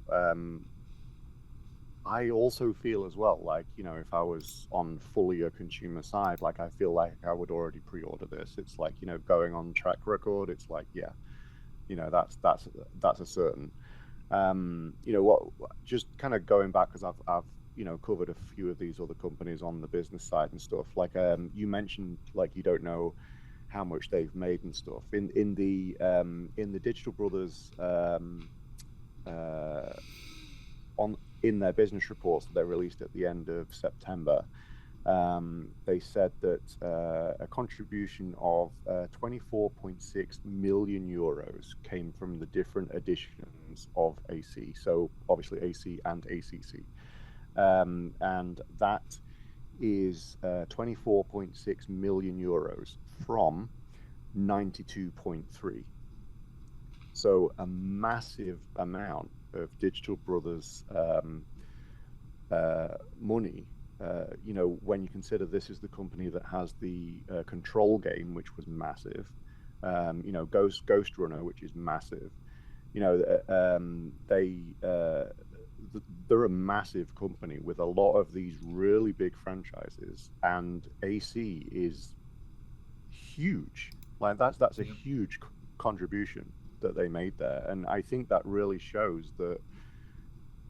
I also feel as well, like, you know, if I was on fully a consumer side, like, I feel like I would already pre-order this. It's like, you know, going on track record, it's like, yeah, you know, that's a certain. You know, what, just kind of going back, because I've you know, covered a few of these other companies on the business side and stuff. Like, you mentioned, like, you don't know how much they've made and stuff. In the Digital Brothers in their business reports that they released at the end of September, they said that a contribution of 24.6 million euros came from the different editions of AC. So obviously AC and ACC. And that is 24.6 million euros from 92.3. So a massive amount of Digital Brothers money. You know, when you consider this is the company that has the Control game, which was massive. You know, Ghost Runner, which is massive. You know, they're a massive company with a lot of these really big franchises, and AC is huge. Like, that's a huge contribution that they made there, and I think that really shows that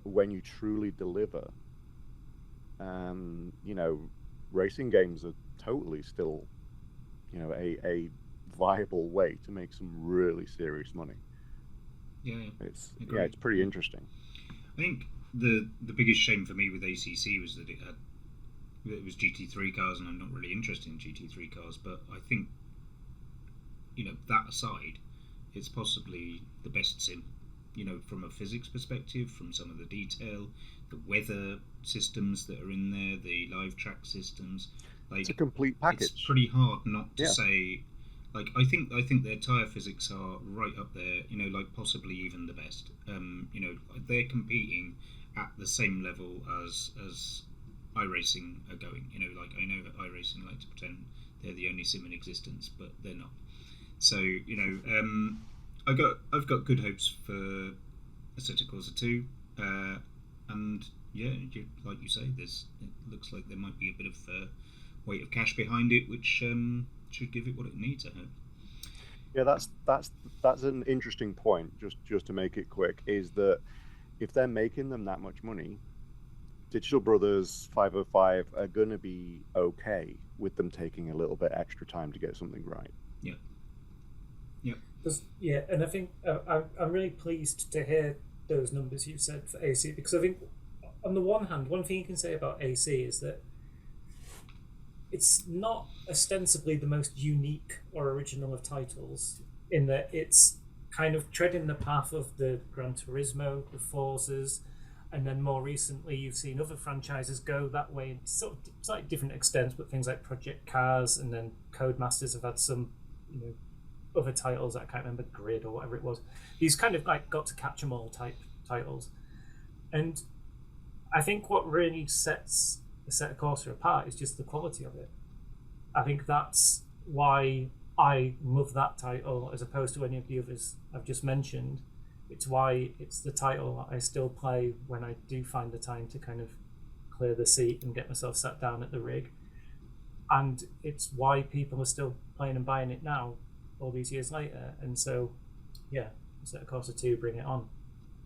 when you truly deliver, you know, racing games are totally still, you know, a viable way to make some really serious money. It's pretty interesting. I think the biggest shame for me with ACC was that it was GT3 cars, and I'm not really interested in GT3 cars. But I think, you know, that aside, it's possibly the best sim. You know, from a physics perspective, from some of the detail, the weather systems that are in there, the live track systems. Like, it's a complete package. It's pretty hard not to say. Like, I think their tyre physics are right up there, you know, like possibly even the best. You know, they're competing at the same level as iRacing are going. You know, like, I know that iRacing like to pretend they're the only sim in existence, but they're not. So, you know, I've got good hopes for Assetto Corsa 2, and yeah, like you say, it looks like there might be a bit of weight of cash behind it, which should give it what it needs, I hope. Yeah, that's an interesting point. Just to make it quick, is that if they're making them that much money, Digital Brothers 505 are going to be okay with them taking a little bit extra time to get something right. Yeah. Yeah, and I think I'm really pleased to hear those numbers you said for AC, because I think on the one hand, one thing you can say about AC is that it's not ostensibly the most unique or original of titles, in that it's kind of treading the path of the Gran Turismo, the Forzas, and then more recently you've seen other franchises go that way in sort of slightly different extents, but things like Project Cars, and then Codemasters have had some, you know, other titles that I can't remember, Grid or whatever it was. These kind of like got to catch 'em all type titles. And I think what really sets Assetto Corsa apart is just the quality of it. I think that's why I love that title as opposed to any of the others I've just mentioned. It's why it's the title I still play when I do find the time to kind of clear the seat and get myself sat down at the rig. And it's why people are still playing and buying it now, all these years later. And so, yeah, Assetto Corsa 2, bring it on.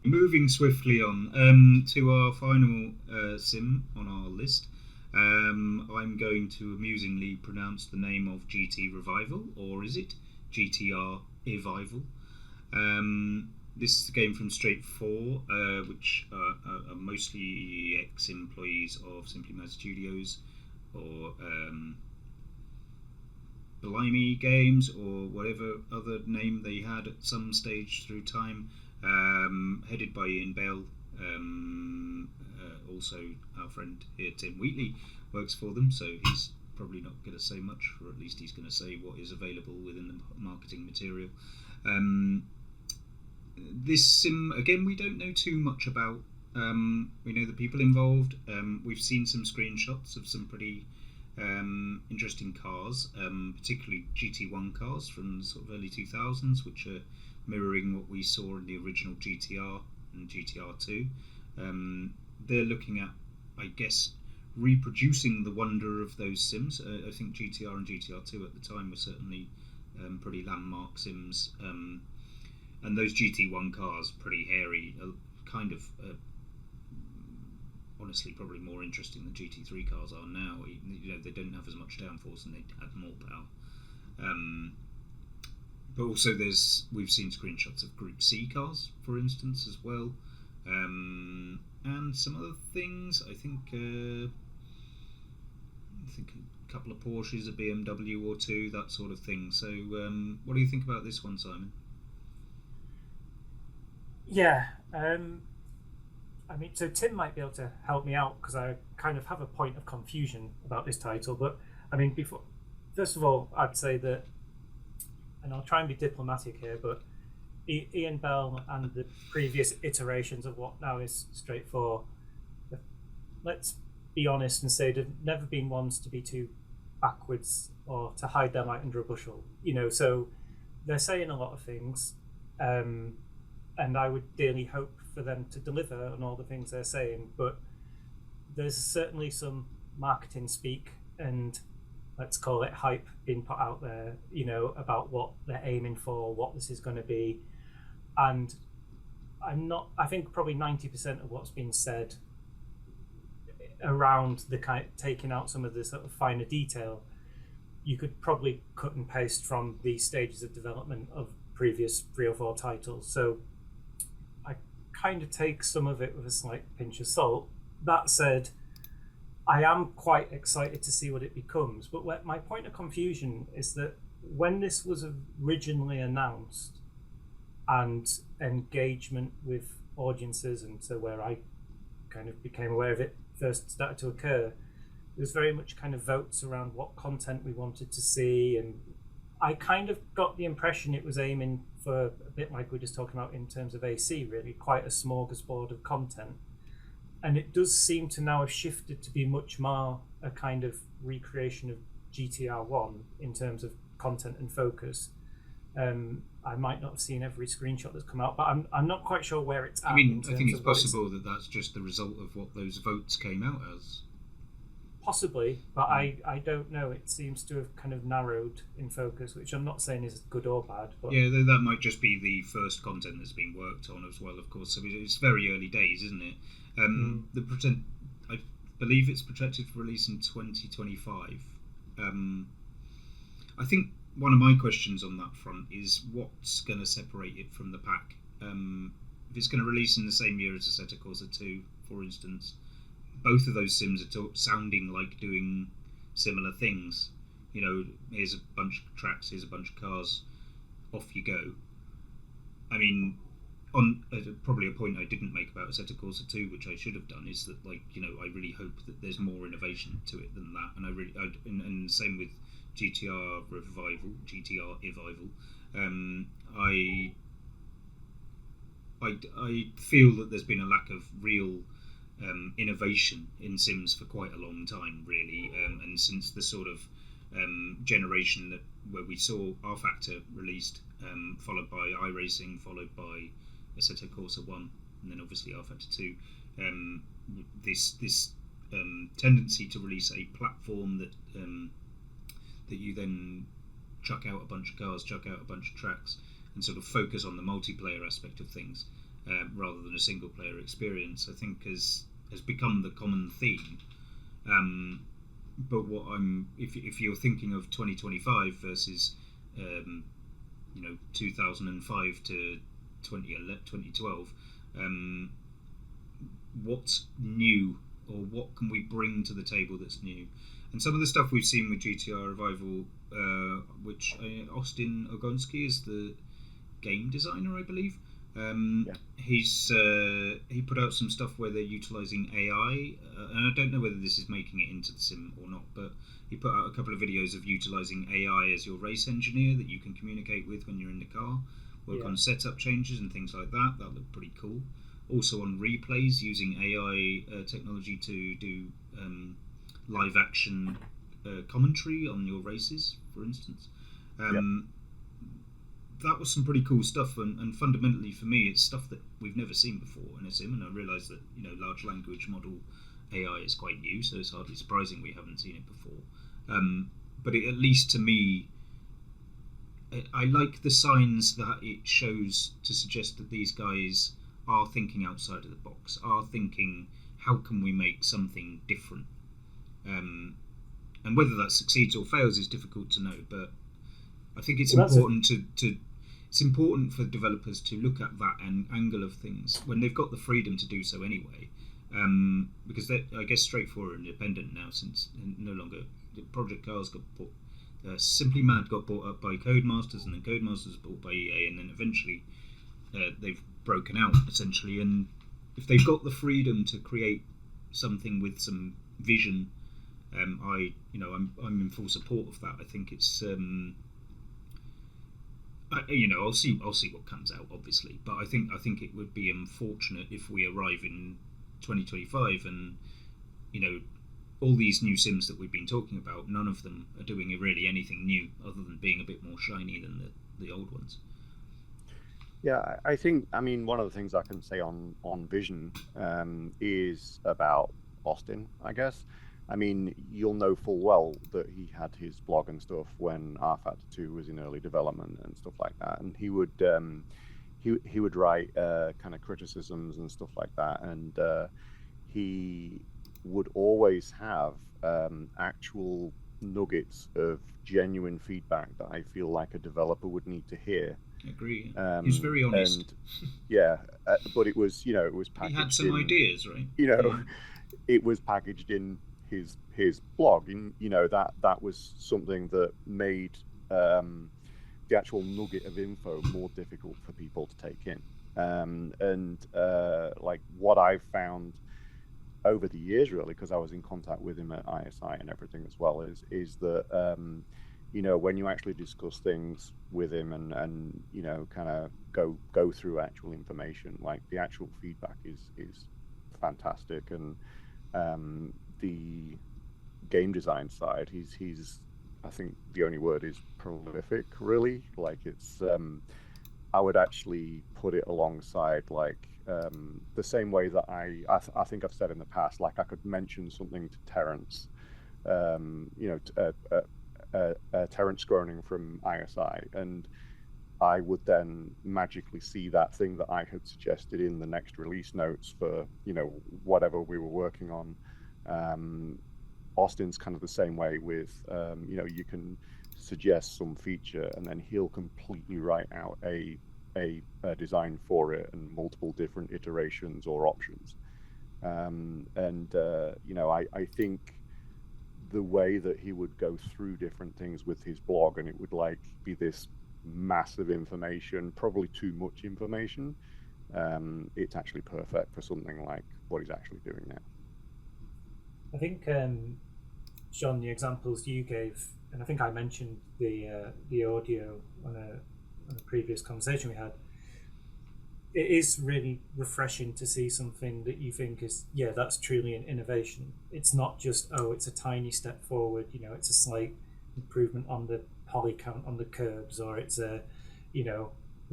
Moving swiftly on to our final sim on our list. I'm going to amusingly pronounce the name of GTRevival, or is it GTRevival? This is a game from Straight 4, which are mostly ex-employees of Simply Mad Studios, or Blimey Games, or whatever other name they had at some stage through time, headed by Ian Bell, also our friend here, Tim Wheatley, works for them, so he's probably not going to say much, or at least he's going to say what is available within the marketing material. This sim, again, we don't know too much about. We know the people involved. We've seen some screenshots of some pretty interesting cars, particularly GT1 cars from sort of early 2000s, which are mirroring what we saw in the original GTR and GTR2. They're looking at, I guess, reproducing the wonder of those sims. I think GTR and GTR2 at the time were certainly pretty landmark sims, and those GT1 cars, pretty hairy, kind of honestly probably more interesting than GT3 cars are now. You know, they don't have as much downforce and they add more power. But also we've seen screenshots of Group C cars, for instance, as well, and some other things. I think a couple of Porsches, a BMW or two, that sort of thing. So what do you think about this one, Simon? Yeah, I mean, so Tim might be able to help me out, because I kind of have a point of confusion about this title. But I mean, first of all, I'd say that, and I'll try and be diplomatic here, but Ian Bell and the previous iterations of what now is Straight 4, let's be honest and say they've never been ones to be too backwards or to hide their light under a bushel. You know, so they're saying a lot of things, and I would dearly hope for them to deliver on all the things they're saying, but there's certainly some marketing speak and, let's call it, hype being put out there, you know, about what they're aiming for, what this is going to be. And I think probably 90% of what's been said around the kind of taking out some of the sort of finer detail, you could probably cut and paste from the stages of development of previous 3 or 4 titles. So I kind of take some of it with a slight pinch of salt. That said, I am quite excited to see what it becomes. But my point of confusion is that when this was originally announced, and engagement with audiences, and so where I kind of became aware of it first started to occur, it was very much kind of votes around what content we wanted to see, and I kind of got the impression it was aiming for a bit like we were just talking about in terms of AC, really, quite a smorgasbord of content. And it does seem to now have shifted to be much more a kind of recreation of GTR1 in terms of content and focus. I might not have seen every screenshot that's come out, but I'm not quite sure where it's at. I mean, I think it's possible that that's just the result of what those votes came out as. Possibly, but I don't know. It seems to have kind of narrowed in focus, which I'm not saying is good or bad. But yeah, that might just be the first content that's been worked on as well, of course. So it's very early days, isn't it? I believe it's projected for release in 2025. I think one of my questions on that front is what's going to separate it from the pack. If it's going to release in the same year as Assetto Corsa 2, for instance, both of those sims are sounding like doing similar things. You know, here's a bunch of tracks, here's a bunch of cars, off you go. I mean, on probably a point I didn't make about Assetto Corsa 2, which I should have done, is that, like, you know, I really hope that there's more innovation to it than that, and and same with GTRevival. I feel that there's been a lack of real innovation in Sims for quite a long time, really, and since the sort of generation where we saw R Factor released, followed by iRacing, followed by Assetto Corsa 1, and then obviously R Factor 2, this tendency to release a platform that you then chuck out a bunch of cars, chuck out a bunch of tracks, and sort of focus on the multiplayer aspect of things rather than a single player experience, I think has become the common theme. But if you're thinking of 2025 versus 2005 to 2012, what's new, or what can we bring to the table that's new? And some of the stuff we've seen with GTRevival, which Austin Ogonski is the game designer, I believe, He put out some stuff where they're utilising AI, and I don't know whether this is making it into the sim or not, but he put out a couple of videos of utilising AI as your race engineer that you can communicate with when you're in the car, work on setup changes and things like that. That looked pretty cool. Also on replays, using AI technology to do live action commentary on your races, for instance. That was some pretty cool stuff, and fundamentally for me, it's stuff that we've never seen before in a sim. And I realise that large language model AI is quite new, so it's hardly surprising we haven't seen it before. But at least to me, I like the signs that it shows to suggest that these guys are thinking outside of the box, are thinking, how can we make something different? And whether that succeeds or fails is difficult to know, but I think it's important it's important for developers to look at that angle of things when they've got the freedom to do so anyway, because they're, I guess, straightforward and independent now, since no longer Project Cars got bought. Simply Mad got bought up by Codemasters, and then Codemasters was bought by EA, and then eventually they've broken out essentially. And if they've got the freedom to create something with some vision, I'm in full support of that. I think it's I'll see what comes out, obviously, but I think it would be unfortunate if we arrive in 2025 and all these new sims that we've been talking about, none of them are doing really anything new other than being a bit more shiny than the old ones. Yeah, I think, one of the things I can say on Vision is about Austin, I guess. You'll know full well that he had his blog and stuff when R Factor 2 was in early development and stuff like that, and he would write kind of criticisms and stuff like that, and he would always have actual nuggets of genuine feedback that I feel like a developer would need to hear. I agree. He's very honest. And, but it was packaged. He had some ideas, right? It was packaged in his blog, and that was something that made the actual nugget of info more difficult for people to take in. Like what I've found over the years, really, because I was in contact with him at ISI and everything as well, is that when you actually discuss things with him and kind of go through actual information, like the actual feedback is fantastic. And the game design side, he's I think the only word is prolific, really. Like it's I would actually put it alongside like the same way that I think I've said in the past, like I could mention something to Terence, Terence Groening from ISI, and I would then magically see that thing that I had suggested in the next release notes for whatever we were working on. Austin's kind of the same way with you can suggest some feature and then he'll completely write out a design for it and multiple different iterations or options. I think the way that he would go through different things with his blog, and it would like be this massive information, probably too much information. It's actually perfect for something like what he's actually doing now. I think, John, the examples you gave, and I think I mentioned the audio on a previous conversation we had. It is really refreshing to see something that you think is, that's truly an innovation. It's not just, it's a tiny step forward, it's a slight improvement on the poly count on the curbs, or it's a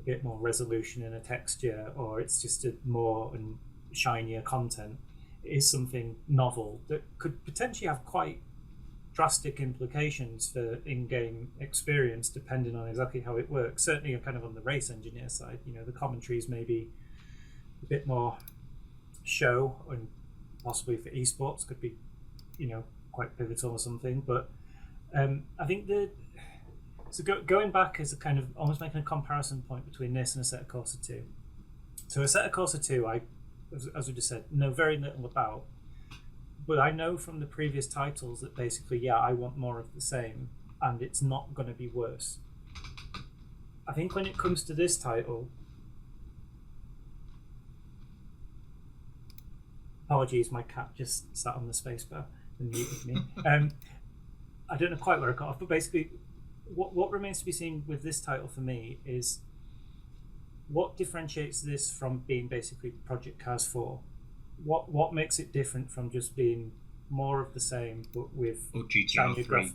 bit more resolution in a texture, or it's just a more and shinier content. It is something novel that could potentially have quite drastic implications for in-game experience, depending on exactly how it works. Certainly kind of on the race engineer side, the commentaries may be a bit more show, and possibly for esports could be quite pivotal or something. But I think going back as a kind of almost making a comparison point between this and Assetto Corsa 2. So Assetto Corsa 2, I, as we just said, know very little about. But I know from the previous titles that basically, I want more of the same, and it's not going to be worse. I think when it comes to this title, Apologies, my cat just sat on the spacebar and muted me. I don't know quite where I got off, but basically, what remains to be seen with this title for me is what differentiates this from being basically Project Cars 4. What makes it different from just being more of the same, but with or GTR 3.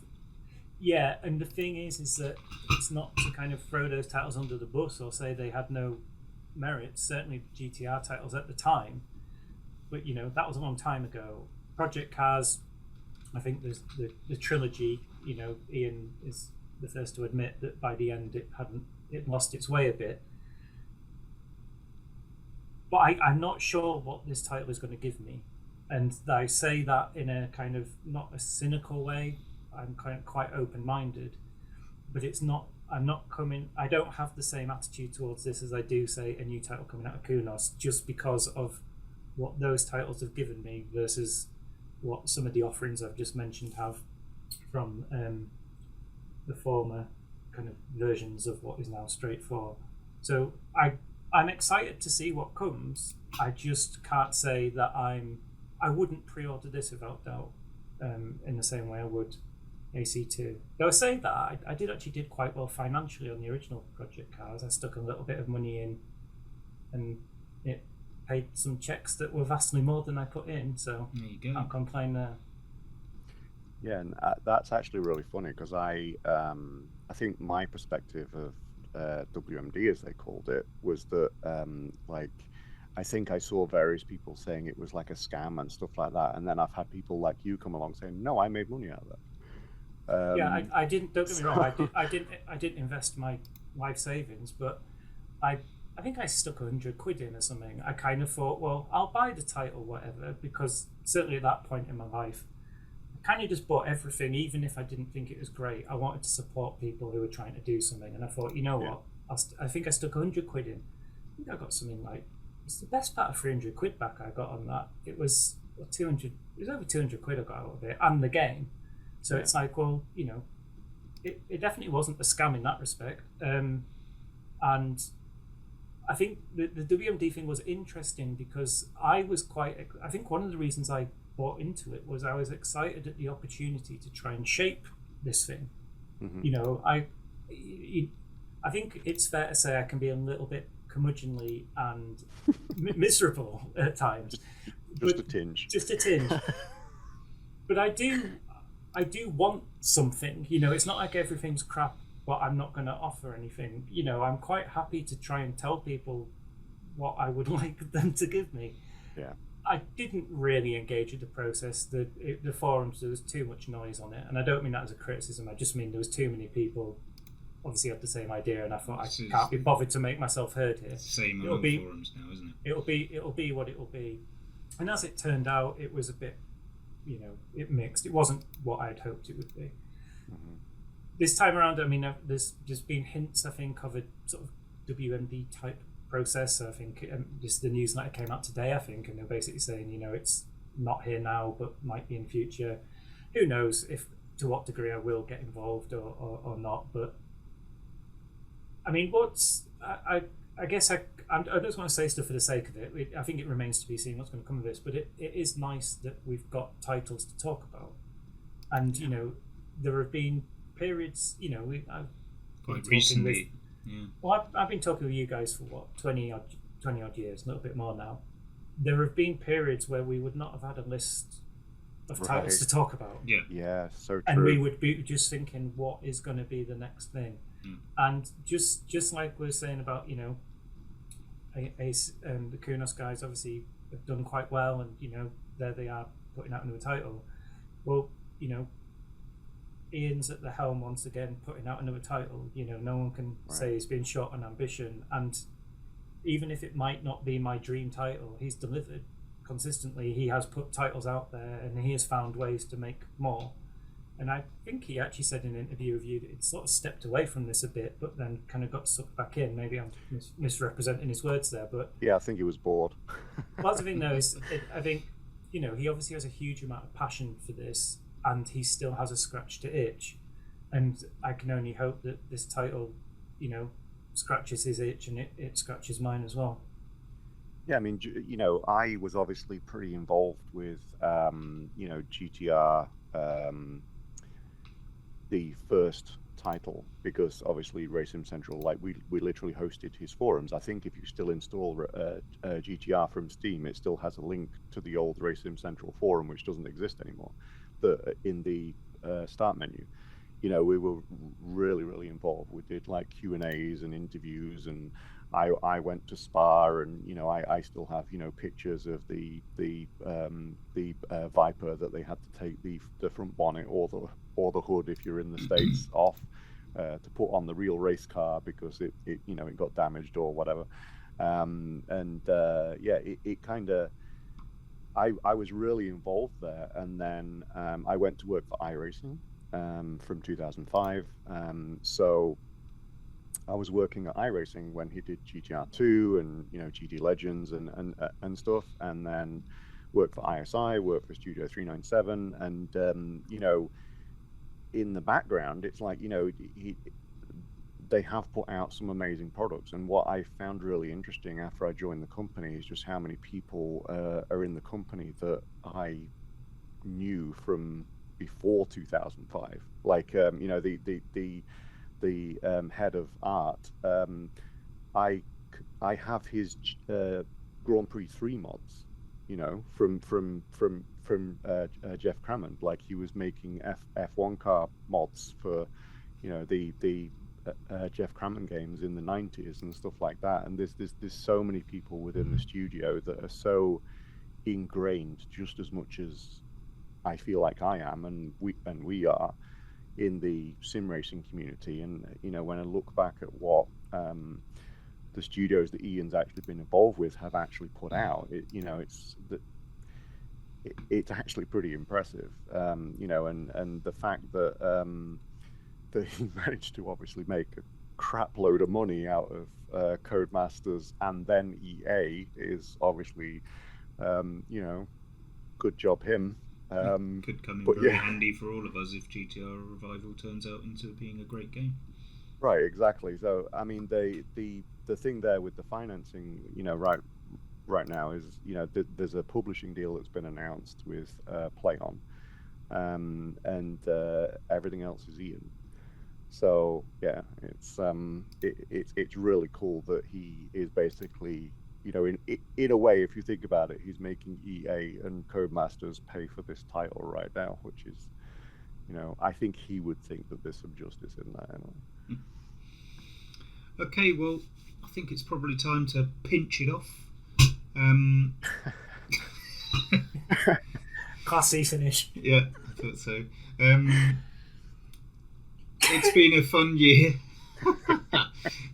Yeah, and the thing is that it's not to kind of throw those titles under the bus or say they had no merit. Certainly GTR titles at the time, but that was a long time ago. Project Cars, I think there's the trilogy. Ian is the first to admit that by the end it lost its way a bit. But I'm not sure what this title is going to give me, and I say that in a kind of not a cynical way. I'm kind of quite open-minded, but it's not. I'm not coming. I don't have the same attitude towards this as I do, say, a new title coming out of Kunos, just because of what those titles have given me versus what some of the offerings I've just mentioned have from the former kind of versions of what is now Straight 4. So I'm excited to see what comes. I just can't say that I wouldn't pre-order this without doubt, in the same way I would AC2. Though I say that, I did quite well financially on the original Project Cars. I stuck a little bit of money in, and it paid some checks that were vastly more than I put in. So there you go. Can't complain there. Yeah, and that's actually really funny because I think my perspective of WMD, as they called it, was that I think I saw various people saying it was like a scam and stuff like that, and then I've had people like you come along saying, "No, I made money out of that." Yeah, I didn't. Don't get me wrong. I didn't invest my life savings, but I think I stuck £100 in or something. I kind of thought, well, I'll buy the title, whatever, because certainly at that point in my life, I kind of just bought everything, even if I didn't think it was great. I wanted to support people who were trying to do something, and I thought, you know what? I think I stuck £100 in. I think I got something like, it's the best part of £300 back I got on that. It was 200. It was over £200 I got out of it, and the game. So it's like, well, it definitely wasn't a scam in that respect. And I think the WMD thing was interesting because I think one of the reasons I bought into it was I was excited at the opportunity to try and shape this thing. Mm-hmm. I think it's fair to say I can be a little bit curmudgeonly and miserable at times. Just a tinge. But I do want something. It's not like everything's crap, but I'm not going to offer anything. I'm quite happy to try and tell people what I would like them to give me. Yeah. I didn't really engage with the process. The forums, there was too much noise on it, and I don't mean that as a criticism. I just mean there was too many people obviously had the same idea, and I thought I can't be bothered to make myself heard here. Same on forums now, isn't it? It'll be what it'll be. And as it turned out, it was a bit, it mixed. It wasn't what I'd hoped it would be. Mm-hmm. This time around, I mean, there's been hints, I think, of a sort of WMD type process. I think just the newsletter came out today, I think, and they're basically saying, it's not here now, but might be in future. Who knows to what degree I will get involved or not. But I mean, I guess I don't want to say stuff for the sake of it. I think it remains to be seen what's going to come of this. But it is nice that we've got titles to talk about, and there have been periods. Quite recently. Well, I've been talking with you guys for what 20 odd years, a little bit more now. There have been periods where we would not have had a list of titles to talk about. Yeah, so true. And we would be just thinking, what is going to be the next thing? And just like we're saying about the Kunos guys obviously have done quite well, and there they are putting out a new title. Well, Ian's at the helm once again, putting out another title. No one can say he's been short on ambition, and even if it might not be my dream title, he's delivered consistently. He has put titles out there, and he has found ways to make more. And I think he actually said in an interview with you that he'd sort of stepped away from this a bit, but then kind of got sucked back in. Maybe I'm misrepresenting his words there, but yeah, I think he was bored. Well, the thing though is, I think he obviously has a huge amount of passion for this, and he still has a scratch to itch. And I can only hope that this title, scratches his itch, and it scratches mine as well. Yeah, I mean, I was obviously pretty involved with, GTR, the first title, because obviously Racing Central, like we literally hosted his forums. I think if you still install GTR from Steam, it still has a link to the old Racing Central forum, which doesn't exist anymore. In the start menu, we were really, really involved. We did like Q&As and interviews, and I went to Spa, and I still have pictures of the Viper that they had to take the front bonnet or the hood, if you're in the States, off to put on the real race car because it got damaged or whatever. It kind of, I was really involved there, and then I went to work for iRacing from 2005. So I was working at iRacing when he did GTR2 and GT Legends and stuff, and then worked for ISI, worked for Studio 397, and in the background, it's like they have put out some amazing products. And what I found really interesting after I joined the company is just how many people are in the company that I knew from before 2005. Like the head of art. I have his Grand Prix 3 mods, from Jeff Crammond. Like, he was making F1 car mods for the Jeff Crammond games in the 90s and stuff like that. And there's so many people within the studio that are so ingrained, just as much as I feel like I am, and we are, in the sim racing community. And when I look back at what the studios that Ian's actually been involved with have actually put out, it's actually pretty impressive. And the fact that he managed to obviously make a crap load of money out of Codemasters and then EA is obviously, good job him. Could come in very handy for all of us if GTRevival turns out into being a great game. Right, exactly. So I mean, the thing there with the financing, right now is, there's a publishing deal that's been announced with PlayOn, and everything else is Ian. So yeah, it's really cool that he is basically, in a way, if you think about it, he's making EA and Codemasters pay for this title right now, which is, I think he would think that there's some justice in that anyway. Okay, well, I think it's probably time to pinch it off. Classy finish. Yeah, I thought so. It's been a fun year.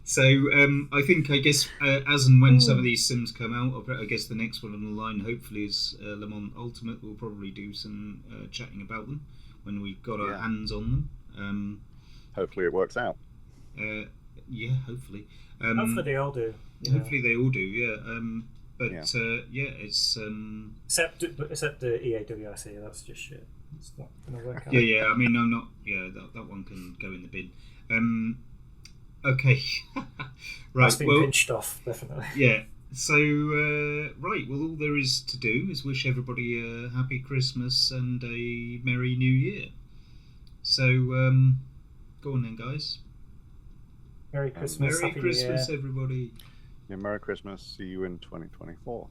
So I guess as and when some of these sims come out, I guess the next one on the line hopefully is Le Mans Ultimate. We'll probably do some chatting about them when we've got our hands on them. Hopefully it works out. Yeah, hopefully. Hopefully they all do. Hopefully they all do, yeah. It's... Except the EA WRC, that's just shit. It's not going to work out. Yeah, I mean, I'm not... Yeah, that one can go in the bin. Okay. Right, that's been pinched off, definitely. Yeah. So, right, well, all there is to do is wish everybody a happy Christmas and a Merry New Year. So, go on then, guys. Merry Christmas, Merry Christmas, everybody. Yeah, Merry Christmas. See you in 2024.